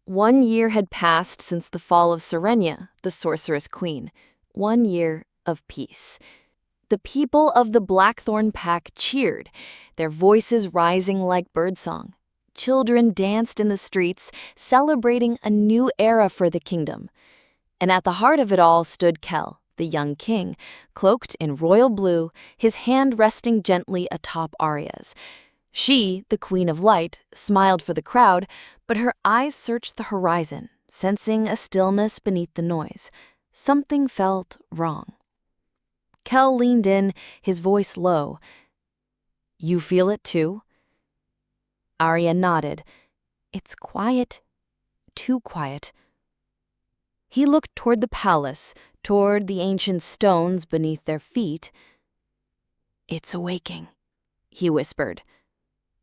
1 year had passed since the fall of Serenia, the sorceress queen. 1 year of peace. The people of the Blackthorn Pack cheered, their voices rising like birdsong. Children danced in the streets, celebrating a new era for the kingdom. And at the heart of it all stood Kael, the young king, cloaked in royal blue, his hand resting gently atop Aria's. She, the Queen of Light, smiled for the crowd, but her eyes searched the horizon, sensing a stillness beneath the noise. Something felt wrong. Kael leaned in, his voice low. "You feel it too?" Aria nodded. "It's quiet. Too quiet." He looked toward the palace, toward the ancient stones beneath their feet. "It's awaking," he whispered.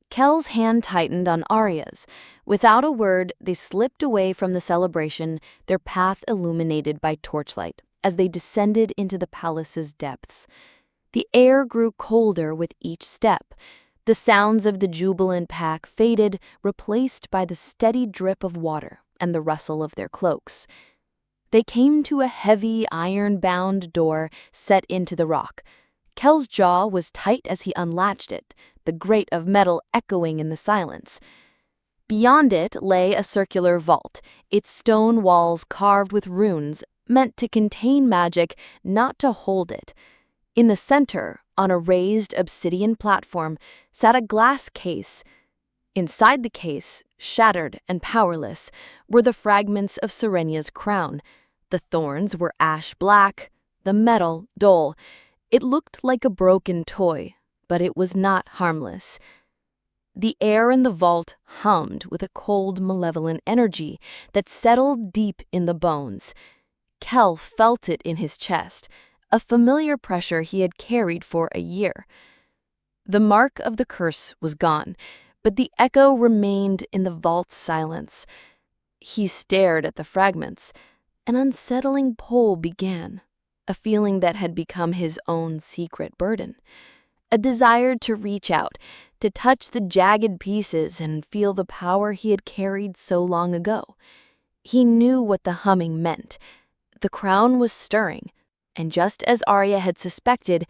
Kael's hand tightened on Aria's. Without a word, they slipped away from the celebration, their path illuminated by torchlight, as they descended into the palace's depths. The air grew colder with each step. The sounds of the jubilant pack faded, replaced by the steady drip of water and the rustle of their cloaks. They came to a heavy, iron-bound door set into the rock. Kael's jaw was tight as he unlatched it, the grate of metal echoing in the silence. Beyond it lay a circular vault, its stone walls carved with runes, meant to contain magic, not to hold it. In the center, on a raised obsidian platform, sat a glass case. Inside the case, shattered and powerless, were the fragments of Serenia's crown. The thorns were ash black, the metal dull. It looked like a broken toy, but it was not harmless. The air in the vault hummed with a cold, malevolent energy that settled deep in the bones. Kael felt it in his chest, a familiar pressure he had carried for a year. The mark of the curse was gone, but the echo remained in the vault's silence. He stared at the fragments. An unsettling pull began, a feeling that had become his own secret burden. A desire to reach out, to touch the jagged pieces and feel the power he had carried so long ago. He knew what the humming meant. The crown was stirring, and just as Aria had suspected,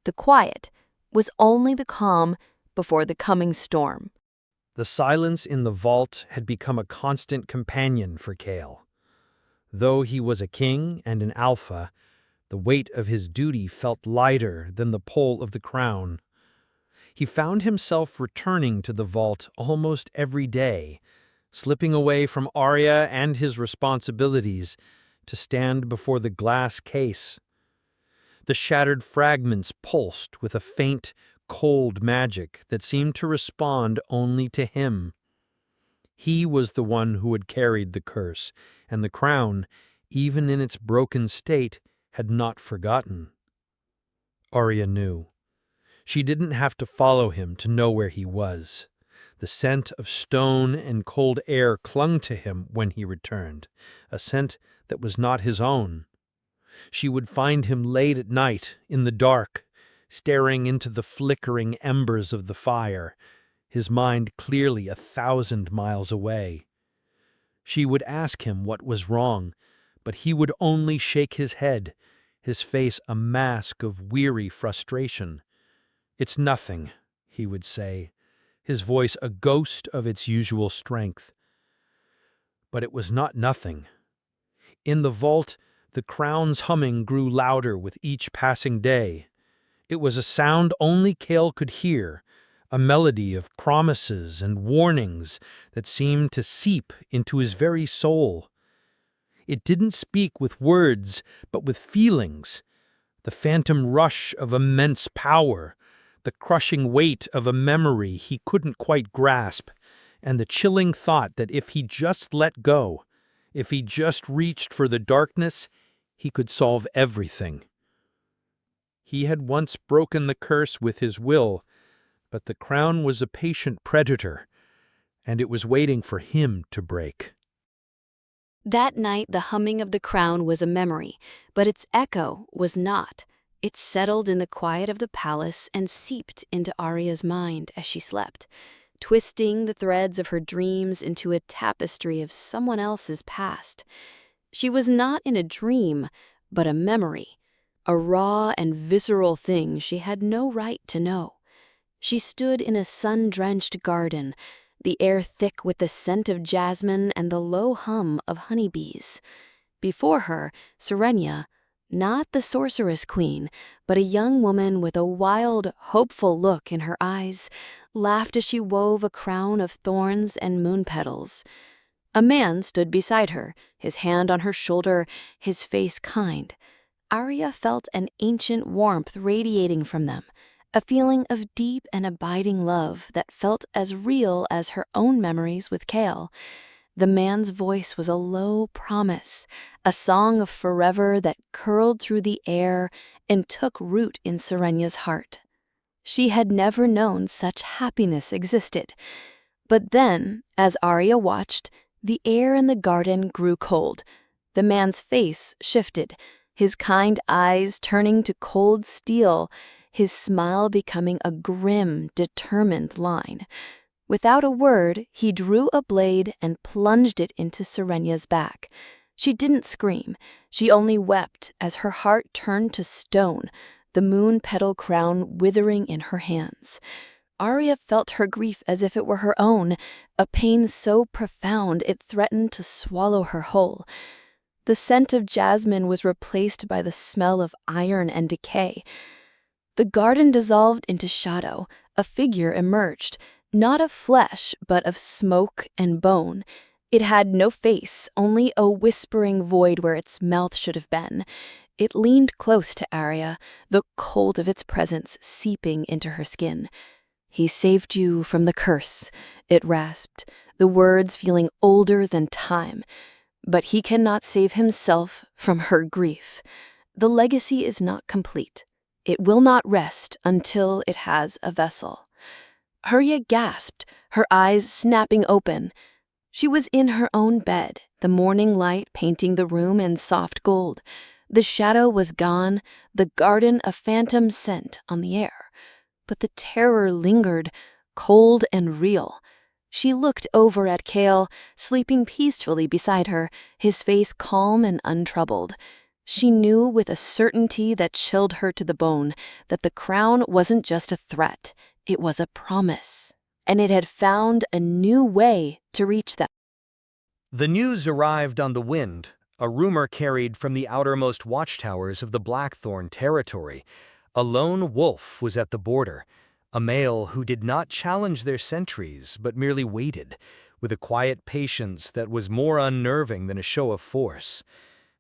the quiet was only the calm before the coming storm. The silence in the vault had become a constant companion for Kael. Though he was a king and an alpha, the weight of his duty felt lighter than the pull of the crown. He found himself returning to the vault almost every day, slipping away from Aria and his responsibilities to stand before the glass case. The shattered fragments pulsed with a faint, cold magic that seemed to respond only to him. He was the one who had carried the curse, and the crown, even in its broken state, had not forgotten. Aria knew. She didn't have to follow him to know where he was. The scent of stone and cold air clung to him when he returned, a scent that was not his own. She would find him late at night, in the dark, staring into the flickering embers of the fire, his mind clearly 1,000 miles away. She would ask him what was wrong, but he would only shake his head, his face a mask of weary frustration. "It's nothing," he would say, his voice a ghost of its usual strength. But it was not nothing. In the vault, the crown's humming grew louder with each passing day. It was a sound only Kael could hear, a melody of promises and warnings that seemed to seep into his very soul. It didn't speak with words, but with feelings. The phantom rush of immense power, the crushing weight of a memory he couldn't quite grasp, and the chilling thought that if he just let go, if he just reached for the darkness, he could solve everything. He had once broken the curse with his will, but the crown was a patient predator, and it was waiting for him to break. That night, the humming of the crown was a memory, but its echo was not. It settled in the quiet of the palace and seeped into Aria's mind as she slept. twisting the threads of her dreams into a tapestry of someone else's past. She was not in a dream, but a memory, a raw and visceral thing she had no right to know. She stood in a sun-drenched garden, the air thick with the scent of jasmine and the low hum of honeybees. Before her, Serenia, not the sorceress queen, but a young woman with a wild, hopeful look in her eyes, laughed as she wove a crown of thorns and moon petals. A man stood beside her, his hand on her shoulder, his face kind. Aria felt an ancient warmth radiating from them, a feeling of deep and abiding love that felt as real as her own memories with Kael. The man's voice was a low promise, a song of forever that curled through the air and took root in Serenia's heart. She had never known such happiness existed. But then, as Aria watched, the air in the garden grew cold. The man's face shifted, his kind eyes turning to cold steel, his smile becoming a grim, determined line. Without a word, he drew a blade and plunged it into Serenia's back. She didn't scream. She only wept as her heart turned to stone, the moon petal crown withering in her hands. Aria felt her grief as if it were her own, a pain so profound it threatened to swallow her whole. The scent of jasmine was replaced by the smell of iron and decay. The garden dissolved into shadow. A figure emerged, not of flesh, but of smoke and bone. It had no face, only a whispering void where its mouth should have been. It leaned close to Aria, the cold of its presence seeping into her skin. "He saved you from the curse," it rasped, the words feeling older than time. "But he cannot save himself from her grief. The legacy is not complete. It will not rest until it has a vessel." Aria gasped, her eyes snapping open. She was in her own bed, the morning light painting the room in soft gold. The shadow was gone, the garden a phantom scent on the air. But the terror lingered, cold and real. She looked over at Kael, sleeping peacefully beside her, his face calm and untroubled. She knew with a certainty that chilled her to the bone that the crown wasn't just a threat. It was a promise, and it had found a new way to reach them. The news arrived on the wind, a rumor carried from the outermost watchtowers of the Blackthorn territory. A lone wolf was at the border, a male who did not challenge their sentries but merely waited, with a quiet patience that was more unnerving than a show of force.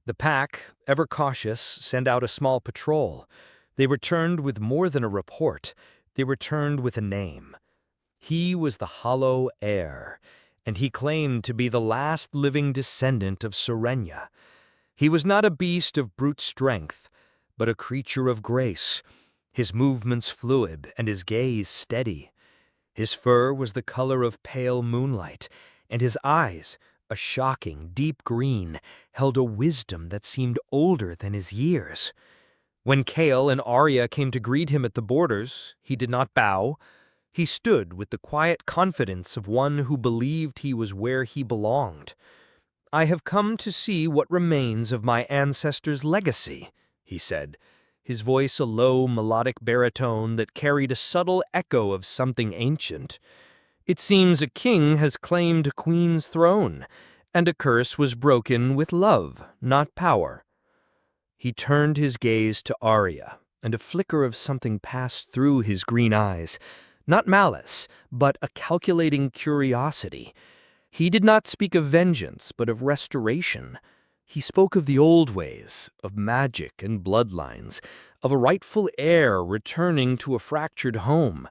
The pack, ever cautious, sent out a small patrol. They returned with more than a report. They returned with a name. He was the Hollow Heir, and he claimed to be the last living descendant of Serenia. He was not a beast of brute strength, but a creature of grace, his movements fluid and his gaze steady. His fur was the color of pale moonlight, and his eyes, a shocking deep green, held a wisdom that seemed older than his years. When Kael and Aria came to greet him at the borders, he did not bow. He stood with the quiet confidence of one who believed he was where he belonged. "I have come to see what remains of my ancestors' legacy," he said, his voice a low, melodic baritone that carried a subtle echo of something ancient. "It seems a king has claimed a queen's throne, and a curse was broken with love, not power." He turned his gaze to Aria, and a flicker of something passed through his green eyes. Not malice, but a calculating curiosity. He did not speak of vengeance, but of restoration. He spoke of the old ways, of magic and bloodlines, of a rightful heir returning to a fractured home.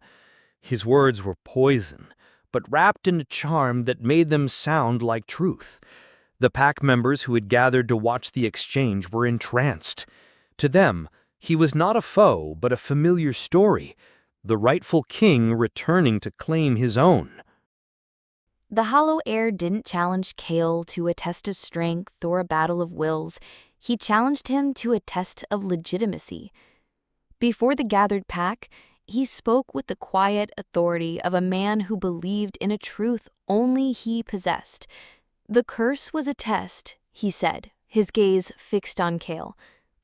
His words were poison, but wrapped in a charm that made them sound like truth. The pack members who had gathered to watch the exchange were entranced. To them, he was not a foe, but a familiar story, the rightful king returning to claim his own. The Hollow Heir didn't challenge Kael to a test of strength or a battle of wills. He challenged him to a test of legitimacy. Before the gathered pack, He spoke with the quiet authority of a man who believed in a truth only he possessed. "The curse was a test," he said, his gaze fixed on Kael,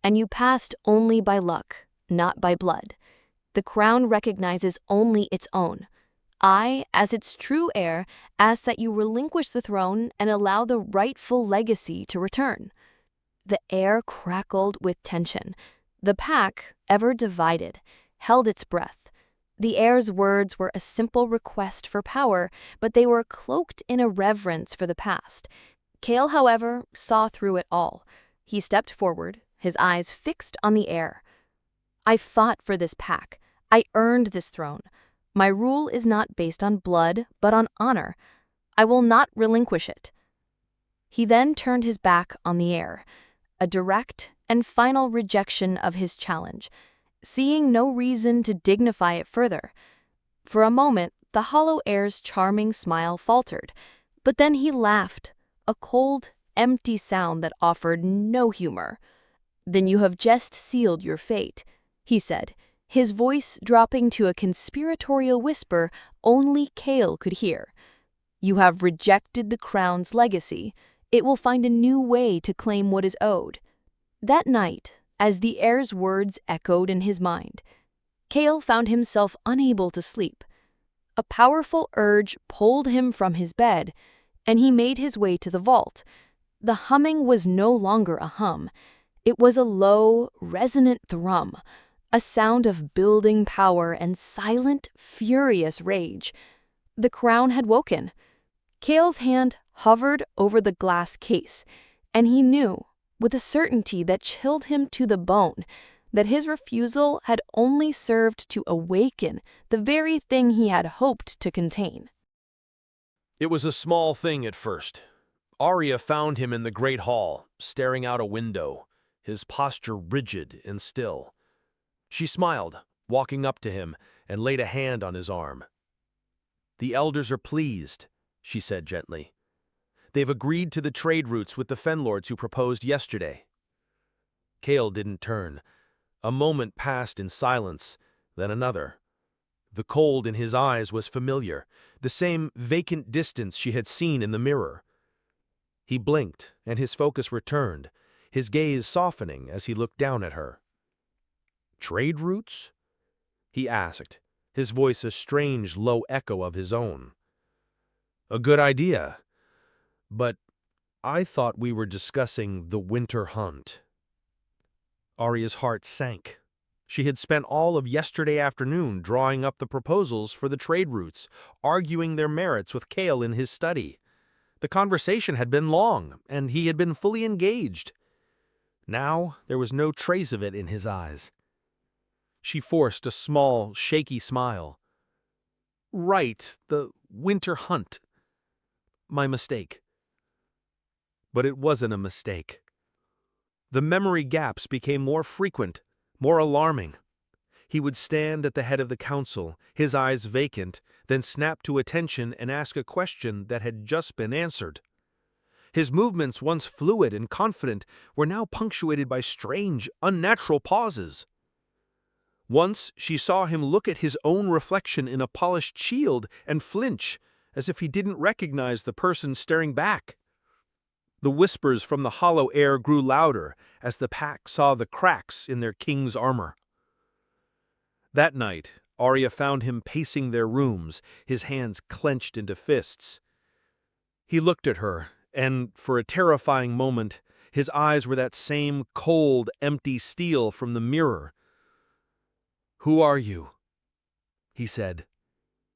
"and you passed only by luck, not by blood. The crown recognizes only its own. I, as its true heir, ask that you relinquish the throne and allow the rightful legacy to return." The air crackled with tension. The pack, ever divided, held its breath. The heir's words were a simple request for power, but they were cloaked in a reverence for the past. Kael, however, saw through it all. He stepped forward, his eyes fixed on the heir. "I fought for this pack. I earned this throne. My rule is not based on blood, but on honor. I will not relinquish it." He then turned his back on the heir, a direct and final rejection of his challenge, seeing no reason to dignify it further. For a moment, the Hollow Heir's charming smile faltered, but then he laughed, a cold, empty sound that offered no humor. "Then you have just sealed your fate," he said, his voice dropping to a conspiratorial whisper only Kael could hear. "You have rejected the crown's legacy. It will find a new way to claim what is owed." That night, as the heir's words echoed in his mind, Kael found himself unable to sleep. A powerful urge pulled him from his bed, and he made his way to the vault. The humming was no longer a hum. It was a low, resonant thrum, a sound of building power and silent, furious rage. The crown had woken. Kael's hand hovered over the glass case, and he knew, with a certainty that chilled him to the bone, that his refusal had only served to awaken the very thing he had hoped to contain. It was a small thing at first. Aria found him in the great hall, staring out a window, his posture rigid and still. She smiled, walking up to him, and laid a hand on his arm. "The elders are pleased," she said gently. "They've agreed to the trade routes with the Fenlords who proposed yesterday." Kael didn't turn. A moment passed in silence, then another. The cold in his eyes was familiar, the same vacant distance she had seen in the mirror. He blinked, and his focus returned, his gaze softening as he looked down at her. "Trade routes?" he asked, his voice a strange, low echo of his own. "A good idea. But I thought we were discussing the winter hunt." Aria's heart sank. She had spent all of yesterday afternoon drawing up the proposals for the trade routes, arguing their merits with Kael in his study. The conversation had been long, and he had been fully engaged. Now there was no trace of it in his eyes. She forced a small, shaky smile. "Right, the winter hunt. My mistake." But it wasn't a mistake. The memory gaps became more frequent, more alarming. He would stand at the head of the council, his eyes vacant, then snap to attention and ask a question that had just been answered. His movements, once fluid and confident, were now punctuated by strange, unnatural pauses. Once she saw him look at his own reflection in a polished shield and flinch, as if he didn't recognize the person staring back. The whispers from the Hollow Heir grew louder as the pack saw the cracks in their king's armor. That night, Aria found him pacing their rooms, his hands clenched into fists. He looked at her, and for a terrifying moment, his eyes were that same cold, empty steel from the mirror. "Who are you?" he said,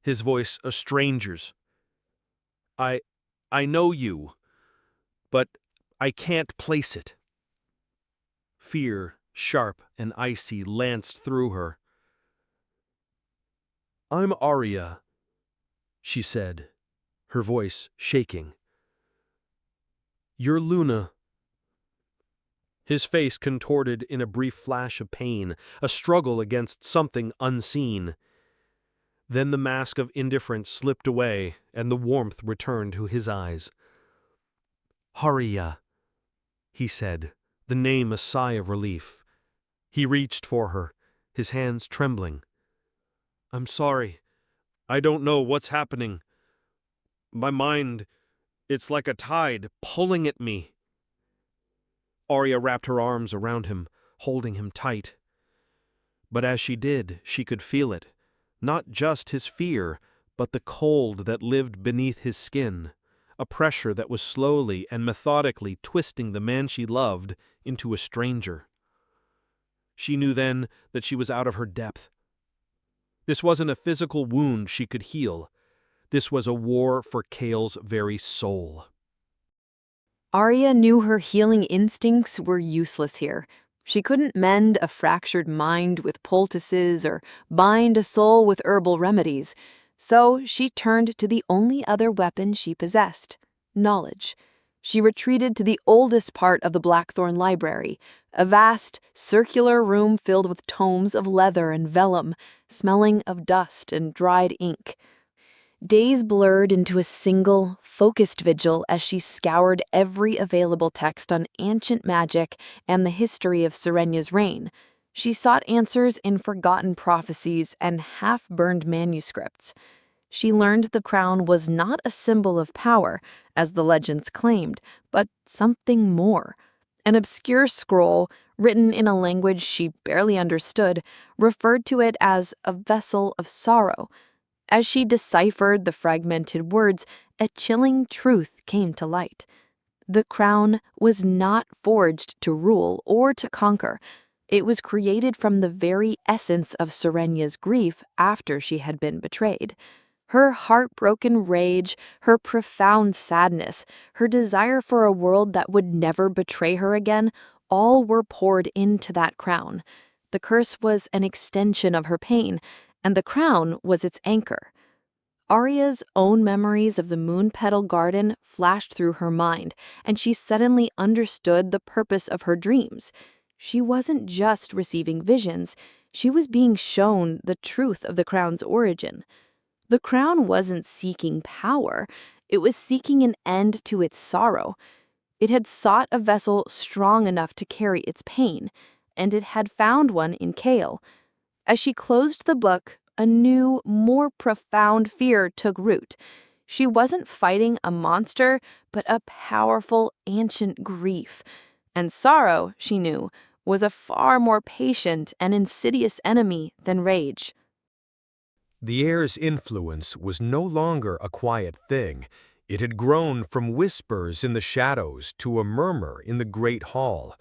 his voice a stranger's. I know you, but I can't place it." Fear, sharp and icy, lanced through her. "I'm Aria," she said, her voice shaking. "You're Luna." His face contorted in a brief flash of pain, a struggle against something unseen. Then the mask of indifference slipped away, and the warmth returned to his eyes. "Aria," he said, the name a sigh of relief. He reached for her, his hands trembling. I'm sorry. I don't know what's happening. My mind, it's like a tide pulling at me. Aria wrapped her arms around him, holding him tight. But as she did, she could feel it. Not just his fear, but the cold that lived beneath his skin. A pressure that was slowly and methodically twisting the man she loved into a stranger. She knew then that she was out of her depth. This wasn't a physical wound she could heal. This was a war for Kael's very soul. Aria knew her healing instincts were useless here. She couldn't mend a fractured mind with poultices or bind a soul with herbal remedies, so she turned to the only other weapon she possessed, knowledge. She retreated to the oldest part of the Blackthorn library, a vast, circular room filled with tomes of leather and vellum, smelling of dust and dried ink. Days blurred into a single, focused vigil as she scoured every available text on ancient magic and the history of Serenya's reign. She sought answers in forgotten prophecies and half-burned manuscripts. She learned the crown was not a symbol of power, as the legends claimed, but something more. An obscure scroll, written in a language she barely understood, referred to it as a vessel of sorrow. As she deciphered the fragmented words, a chilling truth came to light. The crown was not forged to rule or to conquer. It was created from the very essence of Serenya's grief after she had been betrayed. Her heartbroken rage, her profound sadness, her desire for a world that would never betray her again, all were poured into that crown. The curse was an extension of her pain, and the crown was its anchor. Aria's own memories of the moon petal garden flashed through her mind, and she suddenly understood the purpose of her dreams. She wasn't just receiving visions, she was being shown the truth of the crown's origin. The crown wasn't seeking power, it was seeking an end to its sorrow. It had sought a vessel strong enough to carry its pain, and it had found one in Kael. As she closed the book, a new, more profound fear took root. She wasn't fighting a monster, but a powerful, ancient grief. And sorrow, she knew, was a far more patient and insidious enemy than rage. The air's influence was no longer a quiet thing. It had grown from whispers in the shadows to a murmur in the great hall.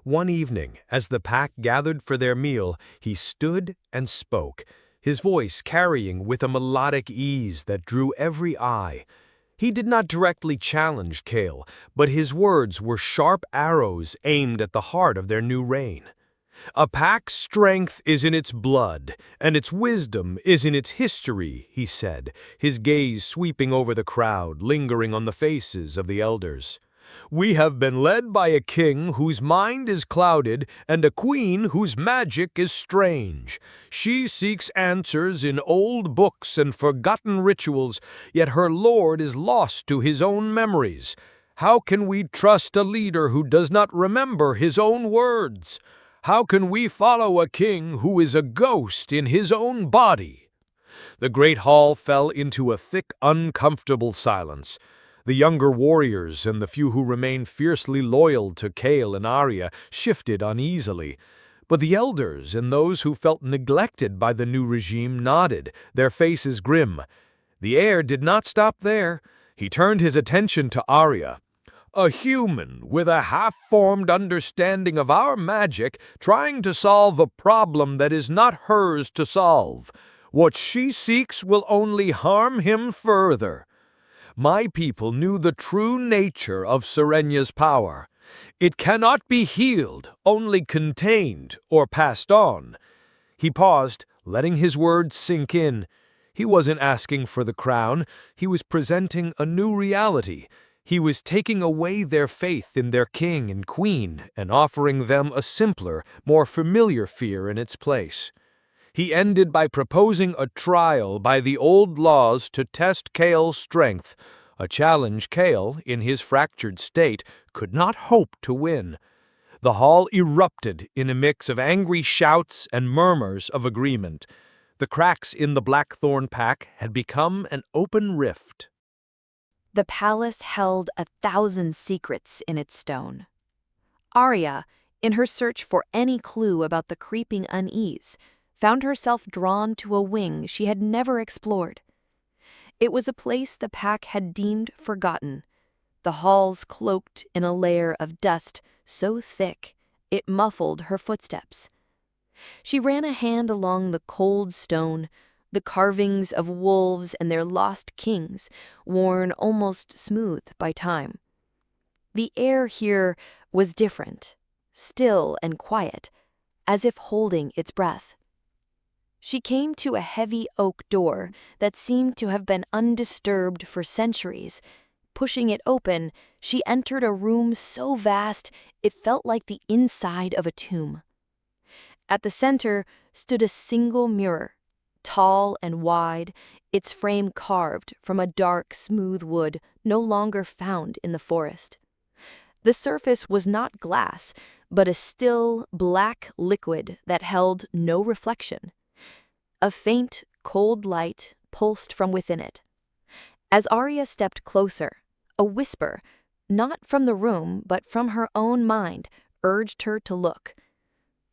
One evening, as the pack gathered for their meal, he stood and spoke, his voice carrying with a melodic ease that drew every eye. He did not directly challenge Kael, but his words were sharp arrows aimed at the heart of their new reign. "A pack's strength is in its blood, and its wisdom is in its history," he said, his gaze sweeping over the crowd, lingering on the faces of the elders. "We have been led by a king whose mind is clouded and a queen whose magic is strange. She seeks answers in old books and forgotten rituals, yet her lord is lost to his own memories. How can we trust a leader who does not remember his own words? How can we follow a king who is a ghost in his own body?" The great hall fell into a thick, uncomfortable silence. The younger warriors and the few who remained fiercely loyal to Kael and Aria shifted uneasily. But the elders and those who felt neglected by the new regime nodded, their faces grim. The heir did not stop there. He turned his attention to Aria. "A human with a half-formed understanding of our magic trying to solve a problem that is not hers to solve. What she seeks will only harm him further. My people knew the true nature of Serenya's power. It cannot be healed, only contained or passed on." He paused, letting his words sink in. He wasn't asking for the crown. He was presenting a new reality. He was taking away their faith in their king and queen and offering them a simpler, more familiar fear in its place. He ended by proposing a trial by the old laws to test Kael's strength, a challenge Kael, in his fractured state, could not hope to win. The hall erupted in a mix of angry shouts and murmurs of agreement. The cracks in the Blackthorn Pack had become an open rift. The palace held 1,000 secrets in its stone. Aria, in her search for any clue about the creeping unease, found herself drawn to a wing she had never explored. It was a place the pack had deemed forgotten, the halls cloaked in a layer of dust so thick it muffled her footsteps. She ran a hand along the cold stone, the carvings of wolves and their lost kings, worn almost smooth by time. The air here was different, still and quiet, as if holding its breath. She came to a heavy oak door that seemed to have been undisturbed for centuries. Pushing it open, she entered a room so vast it felt like the inside of a tomb. At the center stood a single mirror, tall and wide, its frame carved from a dark, smooth wood no longer found in the forest. The surface was not glass, but a still, black liquid that held no reflection. A faint, cold light pulsed from within it. As Aria stepped closer, a whisper, not from the room but from her own mind, urged her to look.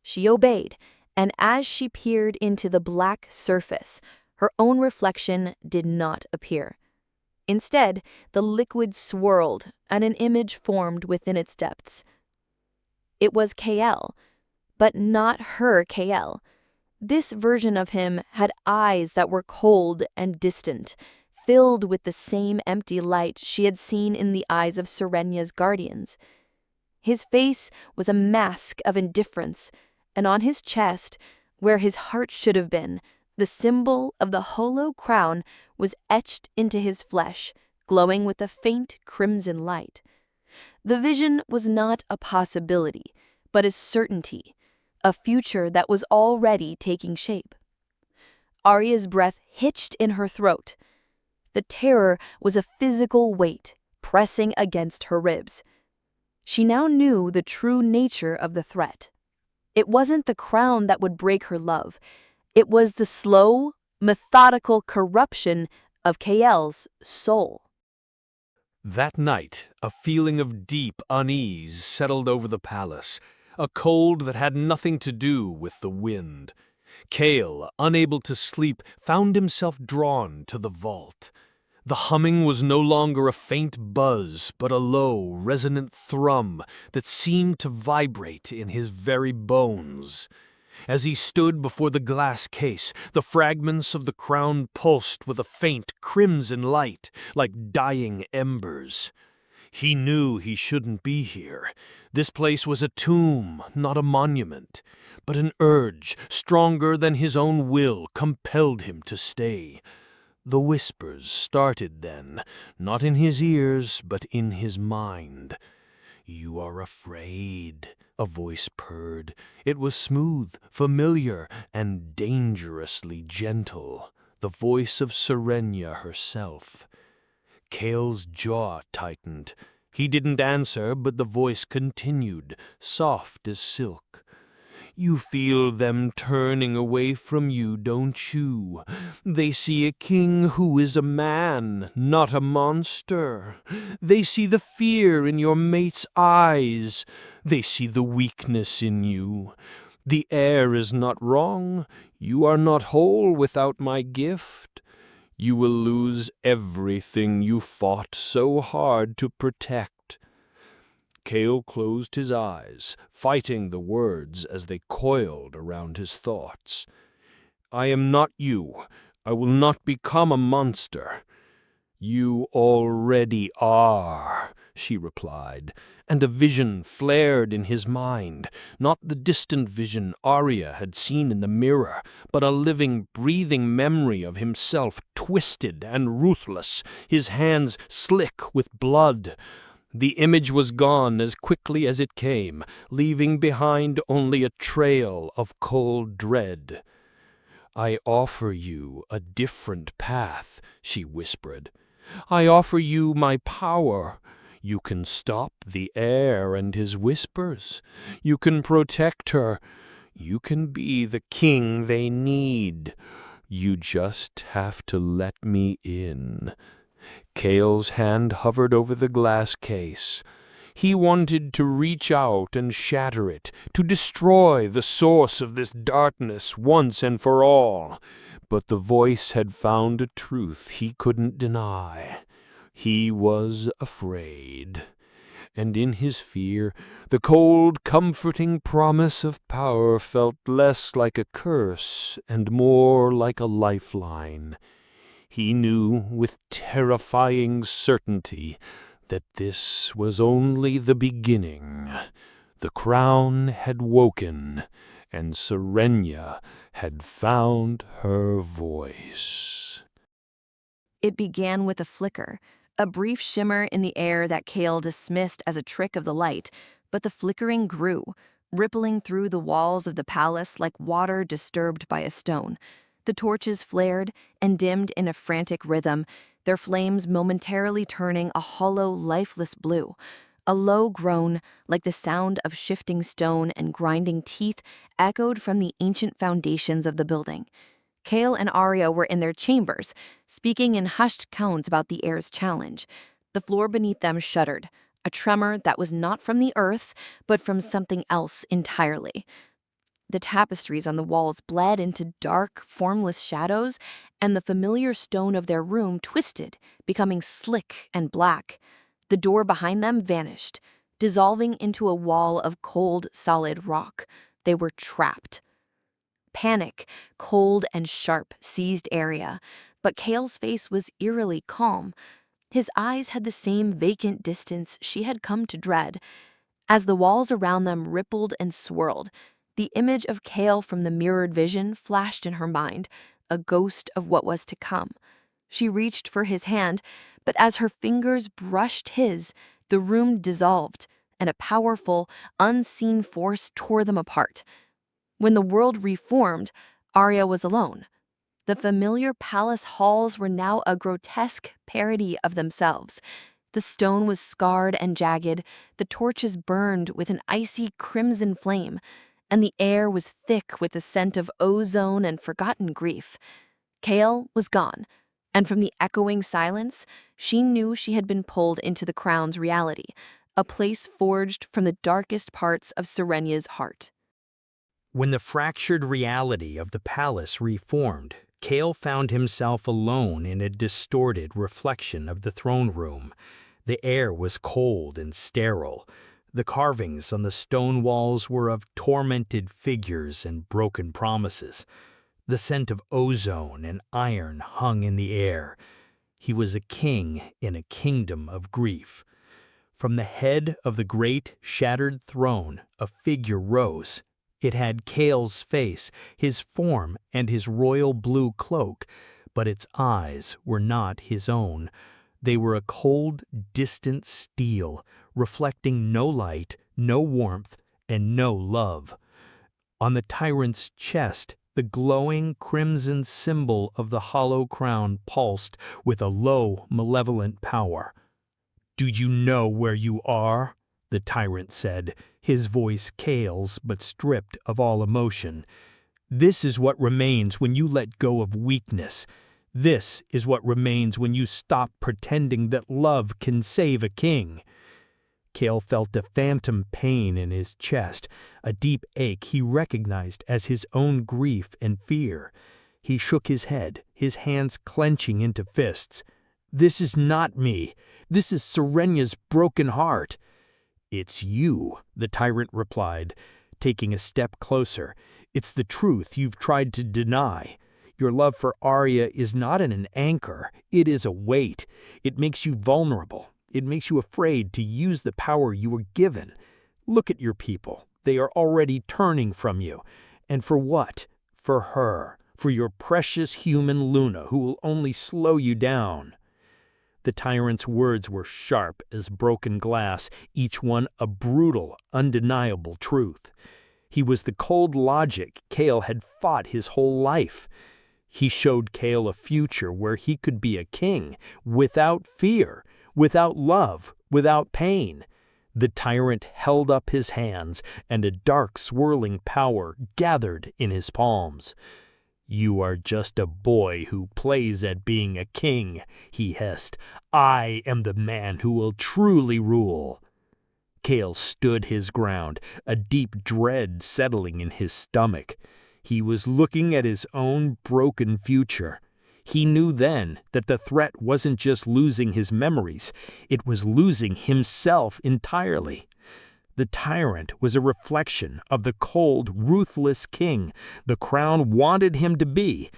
She obeyed, and as she peered into the black surface, her own reflection did not appear. Instead, the liquid swirled, and an image formed within its depths. It was Kael, but not her Kael. This version of him had eyes that were cold and distant, filled with the same empty light she had seen in the eyes of Serenya's guardians. His face was a mask of indifference, and on his chest, where his heart should have been, the symbol of the hollow crown was etched into his flesh, glowing with a faint crimson light. The vision was not a possibility, but a certainty, a future that was already taking shape. Aria's breath hitched in her throat. The terror was a physical weight pressing against her ribs. She now knew the true nature of the threat. It wasn't the crown that would break her love. It was the slow, methodical corruption of Kael's soul. That night, a feeling of deep unease settled over the palace, a cold that had nothing to do with the wind. Kael, unable to sleep, found himself drawn to the vault. The humming was no longer a faint buzz, but a low, resonant thrum that seemed to vibrate in his very bones. As he stood before the glass case, the fragments of the crown pulsed with a faint crimson light, like dying embers. He knew he shouldn't be here. This place was a tomb, not a monument. But an urge, stronger than his own will, compelled him to stay. The whispers started then, not in his ears, but in his mind. "You are afraid," a voice purred. It was smooth, familiar, and dangerously gentle. The voice of Serenya herself. Kael's jaw tightened. He didn't answer, but the voice continued, soft as silk. "You feel them turning away from you, don't you? They see a king who is a man, not a monster. They see the fear in your mate's eyes. They see the weakness in you. The heir is not wrong. You are not whole without my gift. You will lose everything you fought so hard to protect." Kael closed his eyes, fighting the words as they coiled around his thoughts. "I am not you. I will not become a monster." "You already are," she replied, and a vision flared in his mind, not the distant vision Aria had seen in the mirror, but a living, breathing memory of himself twisted and ruthless, his hands slick with blood. The image was gone as quickly as it came, leaving behind only a trail of cold dread. "I offer you a different path," she whispered. "I offer you my power. You can stop the heir and his whispers. You can protect her. You can be the king they need. You just have to let me in." Kael's hand hovered over the glass case. He wanted to reach out and shatter it, to destroy the source of this darkness once and for all. But the voice had found a truth he couldn't deny. He was afraid. And in his fear, the cold, comforting promise of power felt less like a curse and more like a lifeline. He knew with terrifying certainty that this was only the beginning. The crown had woken, and Serenia had found her voice. It began with a flicker, a brief shimmer in the air that Kael dismissed as a trick of the light, but the flickering grew, rippling through the walls of the palace like water disturbed by a stone. The torches flared and dimmed in a frantic rhythm, their flames momentarily turning a hollow, lifeless blue. A low groan, like the sound of shifting stone and grinding teeth, echoed from the ancient foundations of the building. Kael and Aria were in their chambers, speaking in hushed tones about the heir's challenge. The floor beneath them shuddered, a tremor that was not from the earth, but from something else entirely. The tapestries on the walls bled into dark, formless shadows, and the familiar stone of their room twisted, becoming slick and black. The door behind them vanished, dissolving into a wall of cold, solid rock. They were trapped. Panic, cold and sharp, seized Aria, but Kael's face was eerily calm. His eyes had the same vacant distance she had come to dread. As the walls around them rippled and swirled, the image of Kael from the mirrored vision flashed in her mind, a ghost of what was to come. She reached for his hand, but as her fingers brushed his, the room dissolved, and a powerful, unseen force tore them apart. When the world reformed, Aria was alone. The familiar palace halls were now a grotesque parody of themselves. The stone was scarred and jagged, the torches burned with an icy crimson flame, and the air was thick with the scent of ozone and forgotten grief. Kael was gone, and from the echoing silence, she knew she had been pulled into the crown's reality, a place forged from the darkest parts of Serenia's heart. When the fractured reality of the palace reformed, Kael found himself alone in a distorted reflection of the throne room. The air was cold and sterile. The carvings on the stone walls were of tormented figures and broken promises. The scent of ozone and iron hung in the air. He was a king in a kingdom of grief. From the head of the great, shattered throne, a figure rose. It had Kael's face, his form, and his royal blue cloak, but its eyes were not his own. They were a cold, distant steel, reflecting no light, no warmth, and no love. On the tyrant's chest, the glowing crimson symbol of the hollow crown pulsed with a low, malevolent power. "Do you know where you are?" the tyrant said, his voice Kael's but stripped of all emotion. "This is what remains when you let go of weakness. This is what remains when you stop pretending that love can save a king." Kael felt a phantom pain in his chest, a deep ache he recognized as his own grief and fear. He shook his head, his hands clenching into fists. "This is not me. This is Serenia's broken heart." "It's you," the tyrant replied, taking a step closer. "It's the truth you've tried to deny. Your love for Aria is not an anchor. It is a weight. It makes you vulnerable. It makes you afraid to use the power you were given. Look at your people. They are already turning from you. And for what? For her. For your precious human Luna, who will only slow you down." The tyrant's words were sharp as broken glass, each one a brutal, undeniable truth. He was the cold logic Kael had fought his whole life. He showed Kael a future where he could be a king, without fear, without love, without pain. The tyrant held up his hands, and a dark, swirling power gathered in his palms. "You are just a boy who plays at being a king," he hissed. "I am the man who will truly rule." Kael stood his ground, a deep dread settling in his stomach. He was looking at his own broken future. He knew then that the threat wasn't just losing his memories, it was losing himself entirely. The tyrant was a reflection of the cold, ruthless king the crown wanted him to be,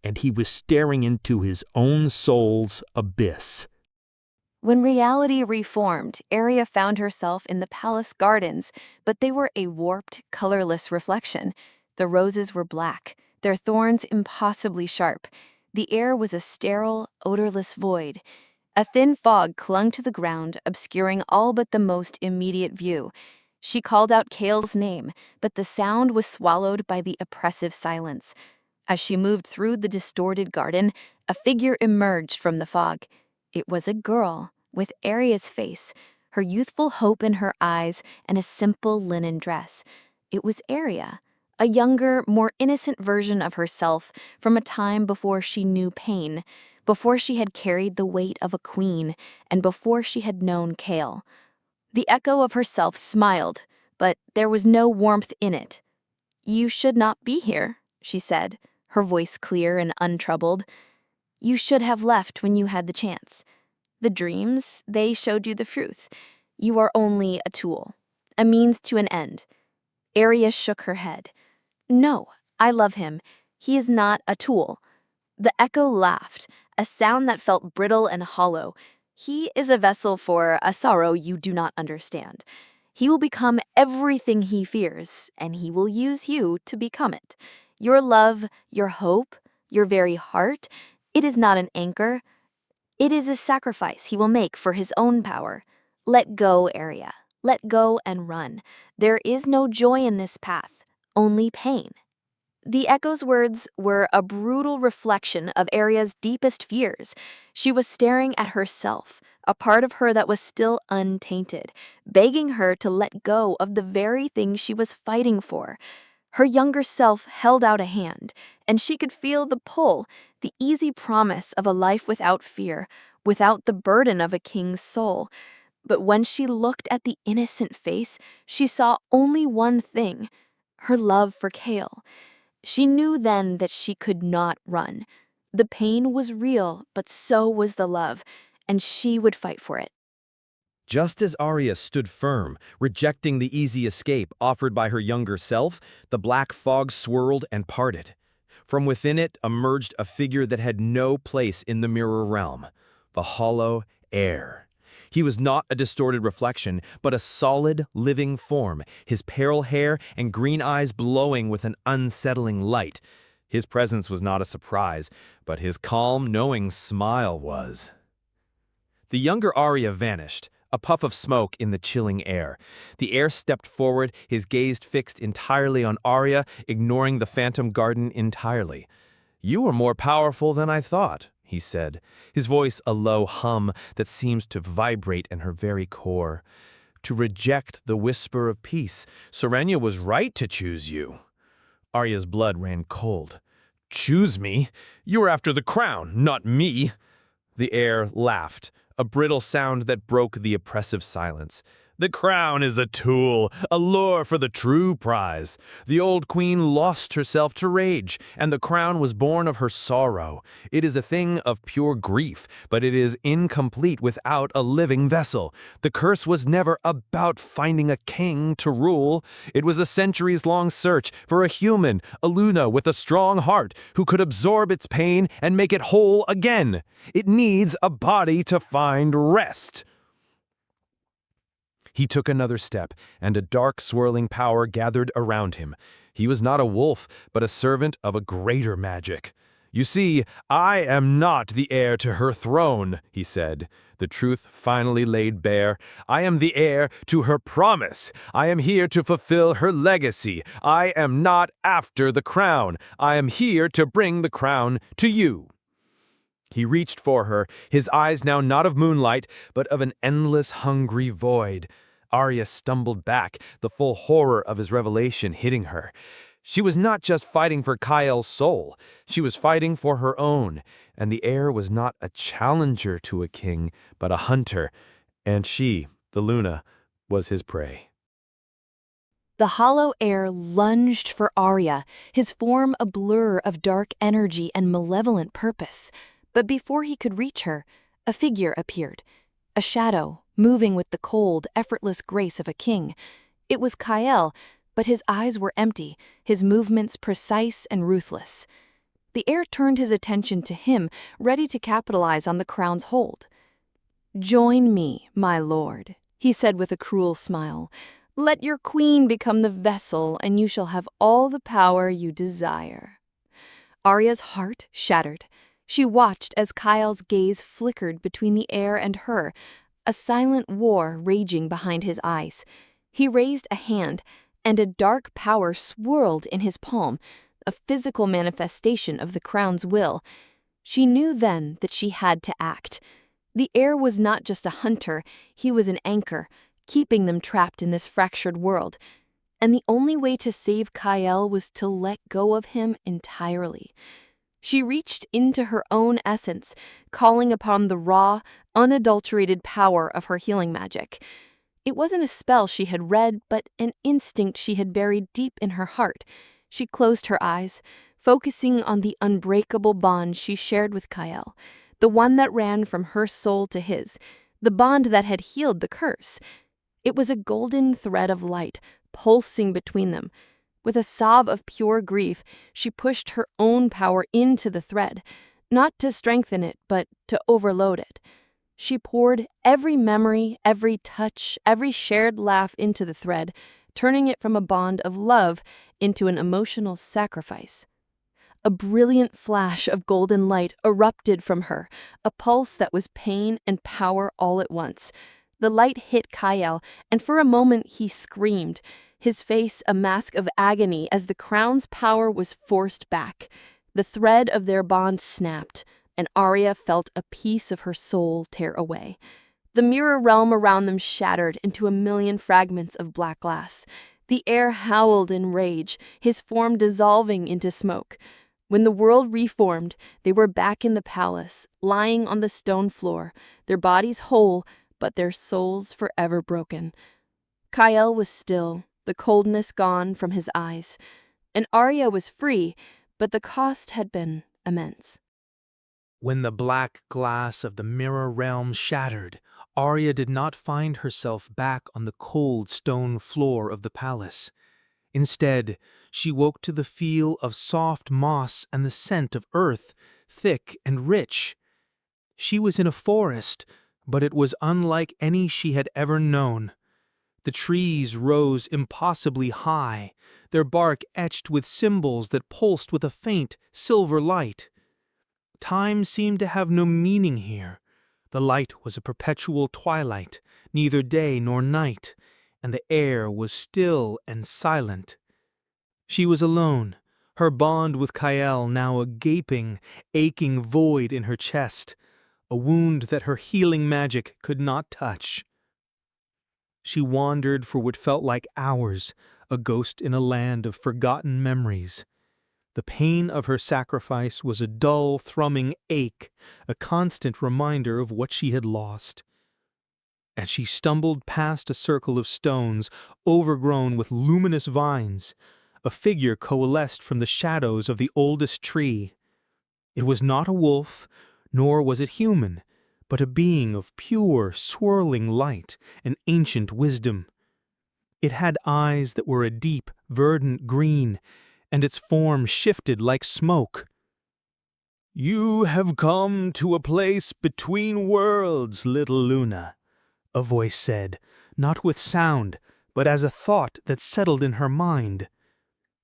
and he was staring into his own soul's abyss. When reality reformed, Aria found herself in the palace gardens, but they were a warped, colorless reflection. The roses were black, their thorns impossibly sharp. The air was a sterile, odorless void. A thin fog clung to the ground, obscuring all but the most immediate view. She called out Kael's name, but the sound was swallowed by the oppressive silence. As she moved through the distorted garden, a figure emerged from the fog. It was a girl, with Aria's face, her youthful hope in her eyes, and a simple linen dress. It was Aria, a younger, more innocent version of herself from a time before she knew pain, before she had carried the weight of a queen, and before she had known Kael. The echo of herself smiled, but there was no warmth in it. "You should not be here," she said, her voice clear and untroubled. "You should have left when you had the chance. The dreams, they showed you the truth. You are only a tool, a means to an end." Aria shook her head. "No, I love him. He is not a tool." The echo laughed, a sound that felt brittle and hollow. "He is a vessel for a sorrow you do not understand. He will become everything he fears, and he will use you to become it. Your love, your hope, your very heart, it is not an anchor. It is a sacrifice he will make for his own power. Let go, Aria. Let go and run. There is no joy in this path, only pain." The echo's words were a brutal reflection of Aria's deepest fears. She was staring at herself, a part of her that was still untainted, begging her to let go of the very thing she was fighting for. Her younger self held out a hand, and she could feel the pull, the easy promise of a life without fear, without the burden of a king's soul. But when she looked at the innocent face, she saw only one thing: her love for Kael. She knew then that she could not run. The pain was real, but so was the love, and she would fight for it. Just as Aria stood firm, rejecting the easy escape offered by her younger self, the black fog swirled and parted. From within it emerged a figure that had no place in the mirror realm, the Hollow Heir. He was not a distorted reflection, but a solid, living form, his pale hair and green eyes glowing with an unsettling light. His presence was not a surprise, but his calm, knowing smile was. The younger Aria vanished, a puff of smoke in the chilling air. The heir stepped forward, his gaze fixed entirely on Aria, ignoring the phantom garden entirely. "You are more powerful than I thought," he said, his voice a low hum that seemed to vibrate in her very core. "To reject the whisper of peace, Serenia was right to choose you." Aria's blood ran cold. "Choose me? You are after the crown, not me." The heir laughed, a brittle sound that broke the oppressive silence. "The crown is a tool, a lure for the true prize. The old queen lost herself to rage, and the crown was born of her sorrow. It is a thing of pure grief, but it is incomplete without a living vessel. The curse was never about finding a king to rule. It was a centuries-long search for a human, a Luna with a strong heart, who could absorb its pain and make it whole again. It needs a body to find rest." He took another step, and a dark, swirling power gathered around him. He was not a wolf, but a servant of a greater magic. "You see, I am not the heir to her throne," he said, the truth finally laid bare. "I am the heir to her promise. I am here to fulfill her legacy. I am not after the crown. I am here to bring the crown to you." He reached for her, his eyes now not of moonlight, but of an endless, hungry void. Aria stumbled back, the full horror of his revelation hitting her. She was not just fighting for Kael's soul, she was fighting for her own, and the heir was not a challenger to a king, but a hunter, and she, the Luna, was his prey. The Hollow Heir lunged for Aria, his form a blur of dark energy and malevolent purpose. But before he could reach her, a figure appeared, a shadow, moving with the cold, effortless grace of a king. It was Kael, but his eyes were empty, his movements precise and ruthless. The heir turned his attention to him, ready to capitalize on the crown's hold. "Join me, my lord," he said with a cruel smile. "Let your queen become the vessel, and you shall have all the power you desire." Aria's heart shattered. She watched as Kael's gaze flickered between the heir and her, a silent war raging behind his eyes. He raised a hand, and a dark power swirled in his palm, a physical manifestation of the crown's will. She knew then that she had to act. The heir was not just a hunter, he was an anchor, keeping them trapped in this fractured world. And the only way to save Kael was to let go of him entirely. She reached into her own essence, calling upon the raw, unadulterated power of her healing magic. It wasn't a spell she had read, but an instinct she had buried deep in her heart. She closed her eyes, focusing on the unbreakable bond she shared with Kael, the one that ran from her soul to his, the bond that had healed the curse. It was a golden thread of light, pulsing between them. With a sob of pure grief, she pushed her own power into the thread, not to strengthen it, but to overload it. She poured every memory, every touch, every shared laugh into the thread, turning it from a bond of love into an emotional sacrifice. A brilliant flash of golden light erupted from her, a pulse that was pain and power all at once. The light hit Kael, and for a moment he screamed, his face a mask of agony as the crown's power was forced back. The thread of their bond snapped, and Aria felt a piece of her soul tear away. The mirror realm around them shattered into a million fragments of black glass. The heir howled in rage, his form dissolving into smoke. When the world reformed, they were back in the palace, lying on the stone floor, their bodies whole, but their souls forever broken. Kael was still, the coldness gone from his eyes, and Aria was free, but the cost had been immense. When the black glass of the mirror realm shattered, Aria did not find herself back on the cold stone floor of the palace. Instead, she woke to the feel of soft moss and the scent of earth, thick and rich. She was in a forest, but it was unlike any she had ever known. The trees rose impossibly high, their bark etched with symbols that pulsed with a faint, silver light. Time seemed to have no meaning here. The light was a perpetual twilight, neither day nor night, and the air was still and silent. She was alone, her bond with Kael now a gaping, aching void in her chest, a wound that her healing magic could not touch. She wandered for what felt like hours, a ghost in a land of forgotten memories. The pain of her sacrifice was a dull, thrumming ache, a constant reminder of what she had lost. As she stumbled past a circle of stones, overgrown with luminous vines, a figure coalesced from the shadows of the oldest tree. It was not a wolf, nor was it human, but a being of pure, swirling light and ancient wisdom. It had eyes that were a deep, verdant green, and its form shifted like smoke. "You have come to a place between worlds, little Luna," a voice said, not with sound, but as a thought that settled in her mind.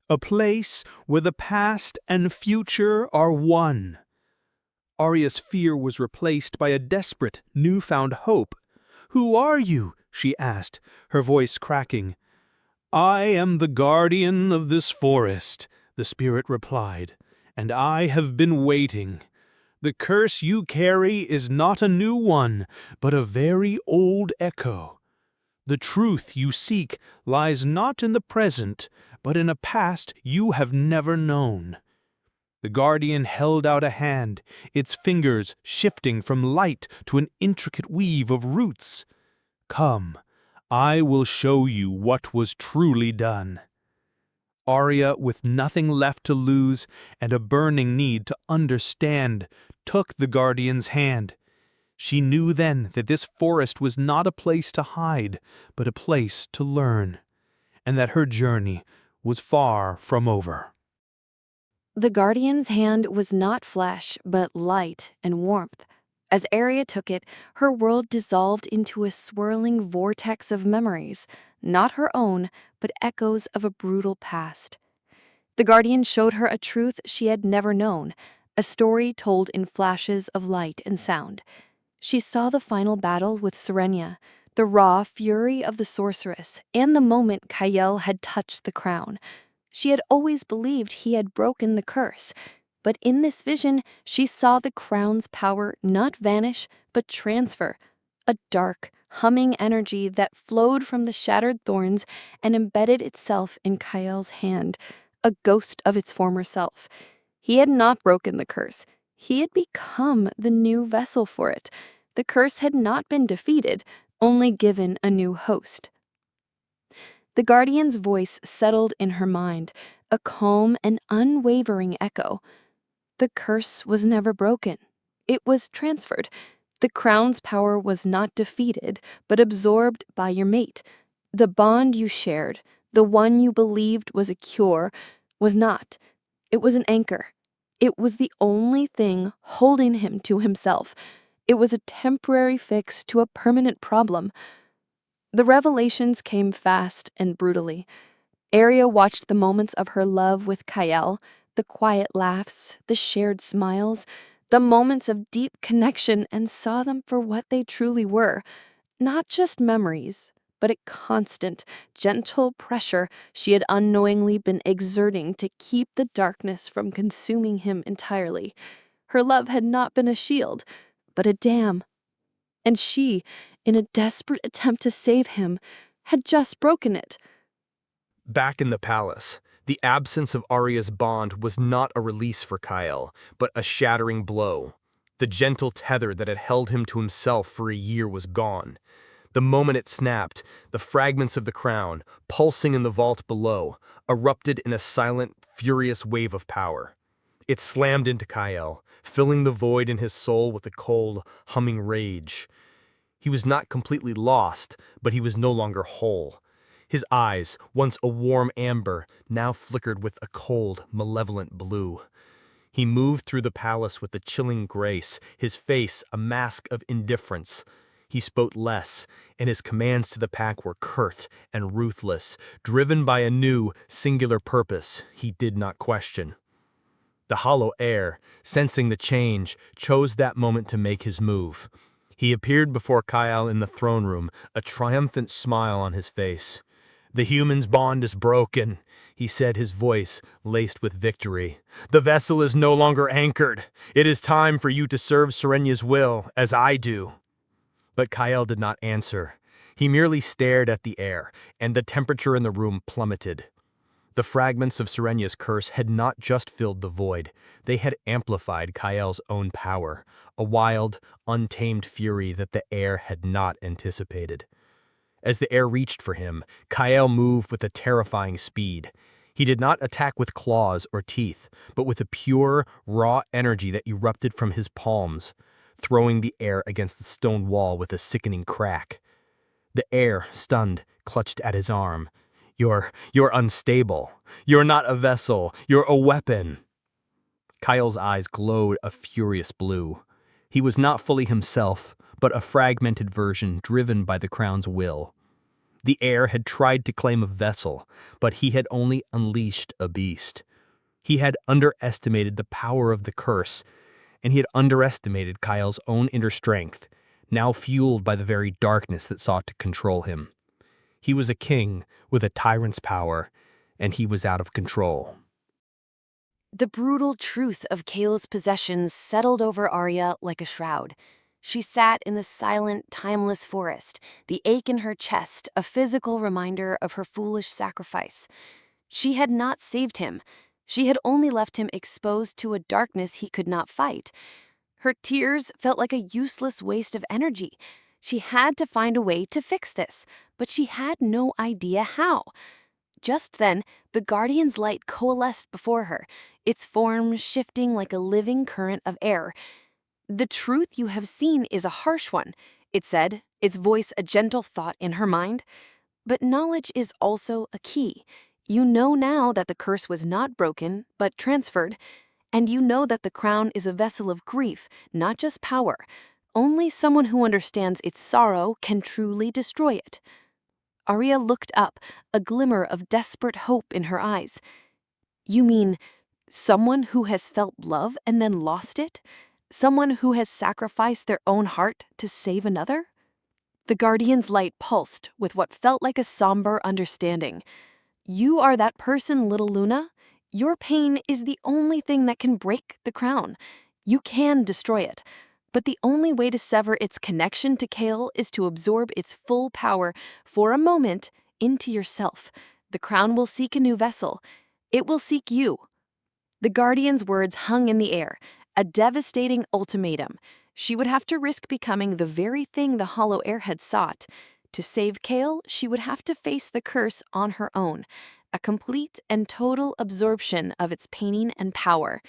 "A place where the past and future are one." Aria's fear was replaced by a desperate, newfound hope. "Who are you?" she asked, her voice cracking. "I am the guardian of this forest," the spirit replied, "and I have been waiting. The curse you carry is not a new one, but a very old echo. The truth you seek lies not in the present, but in a past you have never known. The guardian held out a hand, its fingers shifting from light to an intricate weave of roots. Come, I will show you what was truly done. Aria, with nothing left to lose and a burning need to understand, took the guardian's hand. She knew then that this forest was not a place to hide, but a place to learn, and that her journey was far from over. The guardian's hand was not flesh, but light and warmth. As Aria took it, her world dissolved into a swirling vortex of memories, not her own, but echoes of a brutal past. The guardian showed her a truth she had never known, a story told in flashes of light and sound. She saw the final battle with Serenia, the raw fury of the sorceress, and the moment Kael had touched the crown. She had always believed he had broken the curse, but in this vision she saw the crown's power not vanish, but transfer, a dark, humming energy that flowed from the shattered thorns and embedded itself in Kael's hand, a ghost of its former self. He had not broken the curse. He had become the new vessel for it. The curse had not been defeated, only given a new host. The guardian's voice settled in her mind, a calm and unwavering echo. The curse was never broken. It was transferred. The crown's power was not defeated, but absorbed by your mate. The bond you shared, the one you believed was a cure, was not. It was an anchor. It was the only thing holding him to himself. It was a temporary fix to a permanent problem. The revelations came fast and brutally. Aria watched the moments of her love with Kael, the quiet laughs, the shared smiles, the moments of deep connection, and saw them for what they truly were. Not just memories, but a constant, gentle pressure she had unknowingly been exerting to keep the darkness from consuming him entirely. Her love had not been a shield, but a dam. And she, in a desperate attempt to save him, had just broken it. Back in the palace, the absence of Aria's bond was not a release for Kael, but a shattering blow. The gentle tether that had held him to himself for a year was gone. The moment it snapped, the fragments of the crown, pulsing in the vault below, erupted in a silent, furious wave of power. It slammed into Kael, filling the void in his soul with a cold, humming rage. He was not completely lost, but he was no longer whole. His eyes, once a warm amber, now flickered with a cold, malevolent blue. He moved through the palace with a chilling grace, his face a mask of indifference. He spoke less, and his commands to the pack were curt and ruthless, driven by a new, singular purpose he did not question. The Hollow Heir, sensing the change, chose that moment to make his move. He appeared before Kael in the throne room, a triumphant smile on his face. "The human's bond is broken," he said, his voice laced with victory. "The vessel is no longer anchored. It is time for you to serve Serenia's will, as I do." But Kael did not answer. He merely stared at the air, and the temperature in the room plummeted. The fragments of Serenia's curse had not just filled the void, they had amplified Kael's own power, a wild, untamed fury that the air had not anticipated. As the air reached for him, Kael moved with a terrifying speed. He did not attack with claws or teeth, but with a pure, raw energy that erupted from his palms, throwing the air against the stone wall with a sickening crack. The air, stunned, clutched at his arm. You're unstable. You're not a vessel. You're a weapon." Kael's eyes glowed a furious blue. He was not fully himself, but a fragmented version driven by the crown's will. The air had tried to claim a vessel, but he had only unleashed a beast. He had underestimated the power of the curse, and he had underestimated Kael's own inner strength, now fueled by the very darkness that sought to control him. He was a king with a tyrant's power, and he was out of control. The brutal truth of Kael's possessions settled over Aria like a shroud. She sat in the silent, timeless forest, the ache in her chest a physical reminder of her foolish sacrifice. She had not saved him. She had only left him exposed to a darkness he could not fight. Her tears felt like a useless waste of energy. She had to find a way to fix this, but she had no idea how. Just then, the Guardian's light coalesced before her, its form shifting like a living current of air. "The truth you have seen is a harsh one," it said, its voice a gentle thought in her mind. "But knowledge is also a key. You know now that the curse was not broken, but transferred. And you know that the crown is a vessel of grief, not just power. Only someone who understands its sorrow can truly destroy it." Aria looked up, a glimmer of desperate hope in her eyes. "You mean someone who has felt love and then lost it? Someone who has sacrificed their own heart to save another?" The Guardian's light pulsed with what felt like a somber understanding. "You are that person, little Luna. Your pain is the only thing that can break the crown. You can destroy it. But the only way to sever its connection to Kael is to absorb its full power, for a moment, into yourself. The crown will seek a new vessel. It will seek you." The Guardian's words hung in the air, a devastating ultimatum. She would have to risk becoming the very thing the Hollow Heir had sought. To save Kael, she would have to face the curse on her own, a complete and total absorption of its pain and power.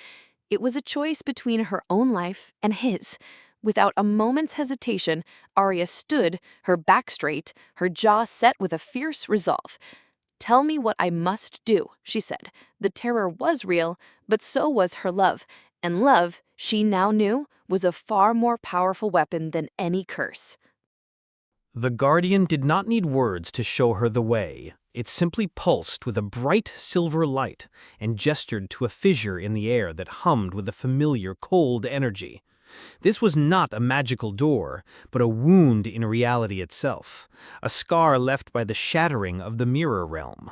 It was a choice between her own life and his. Without a moment's hesitation, Aria stood, her back straight, her jaw set with a fierce resolve. "Tell me what I must do," she said. The terror was real, but so was her love. And love, she now knew, was a far more powerful weapon than any curse. The Guardian did not need words to show her the way. It simply pulsed with a bright silver light and gestured to a fissure in the air that hummed with a familiar cold energy. This was not a magical door, but a wound in reality itself, a scar left by the shattering of the mirror realm.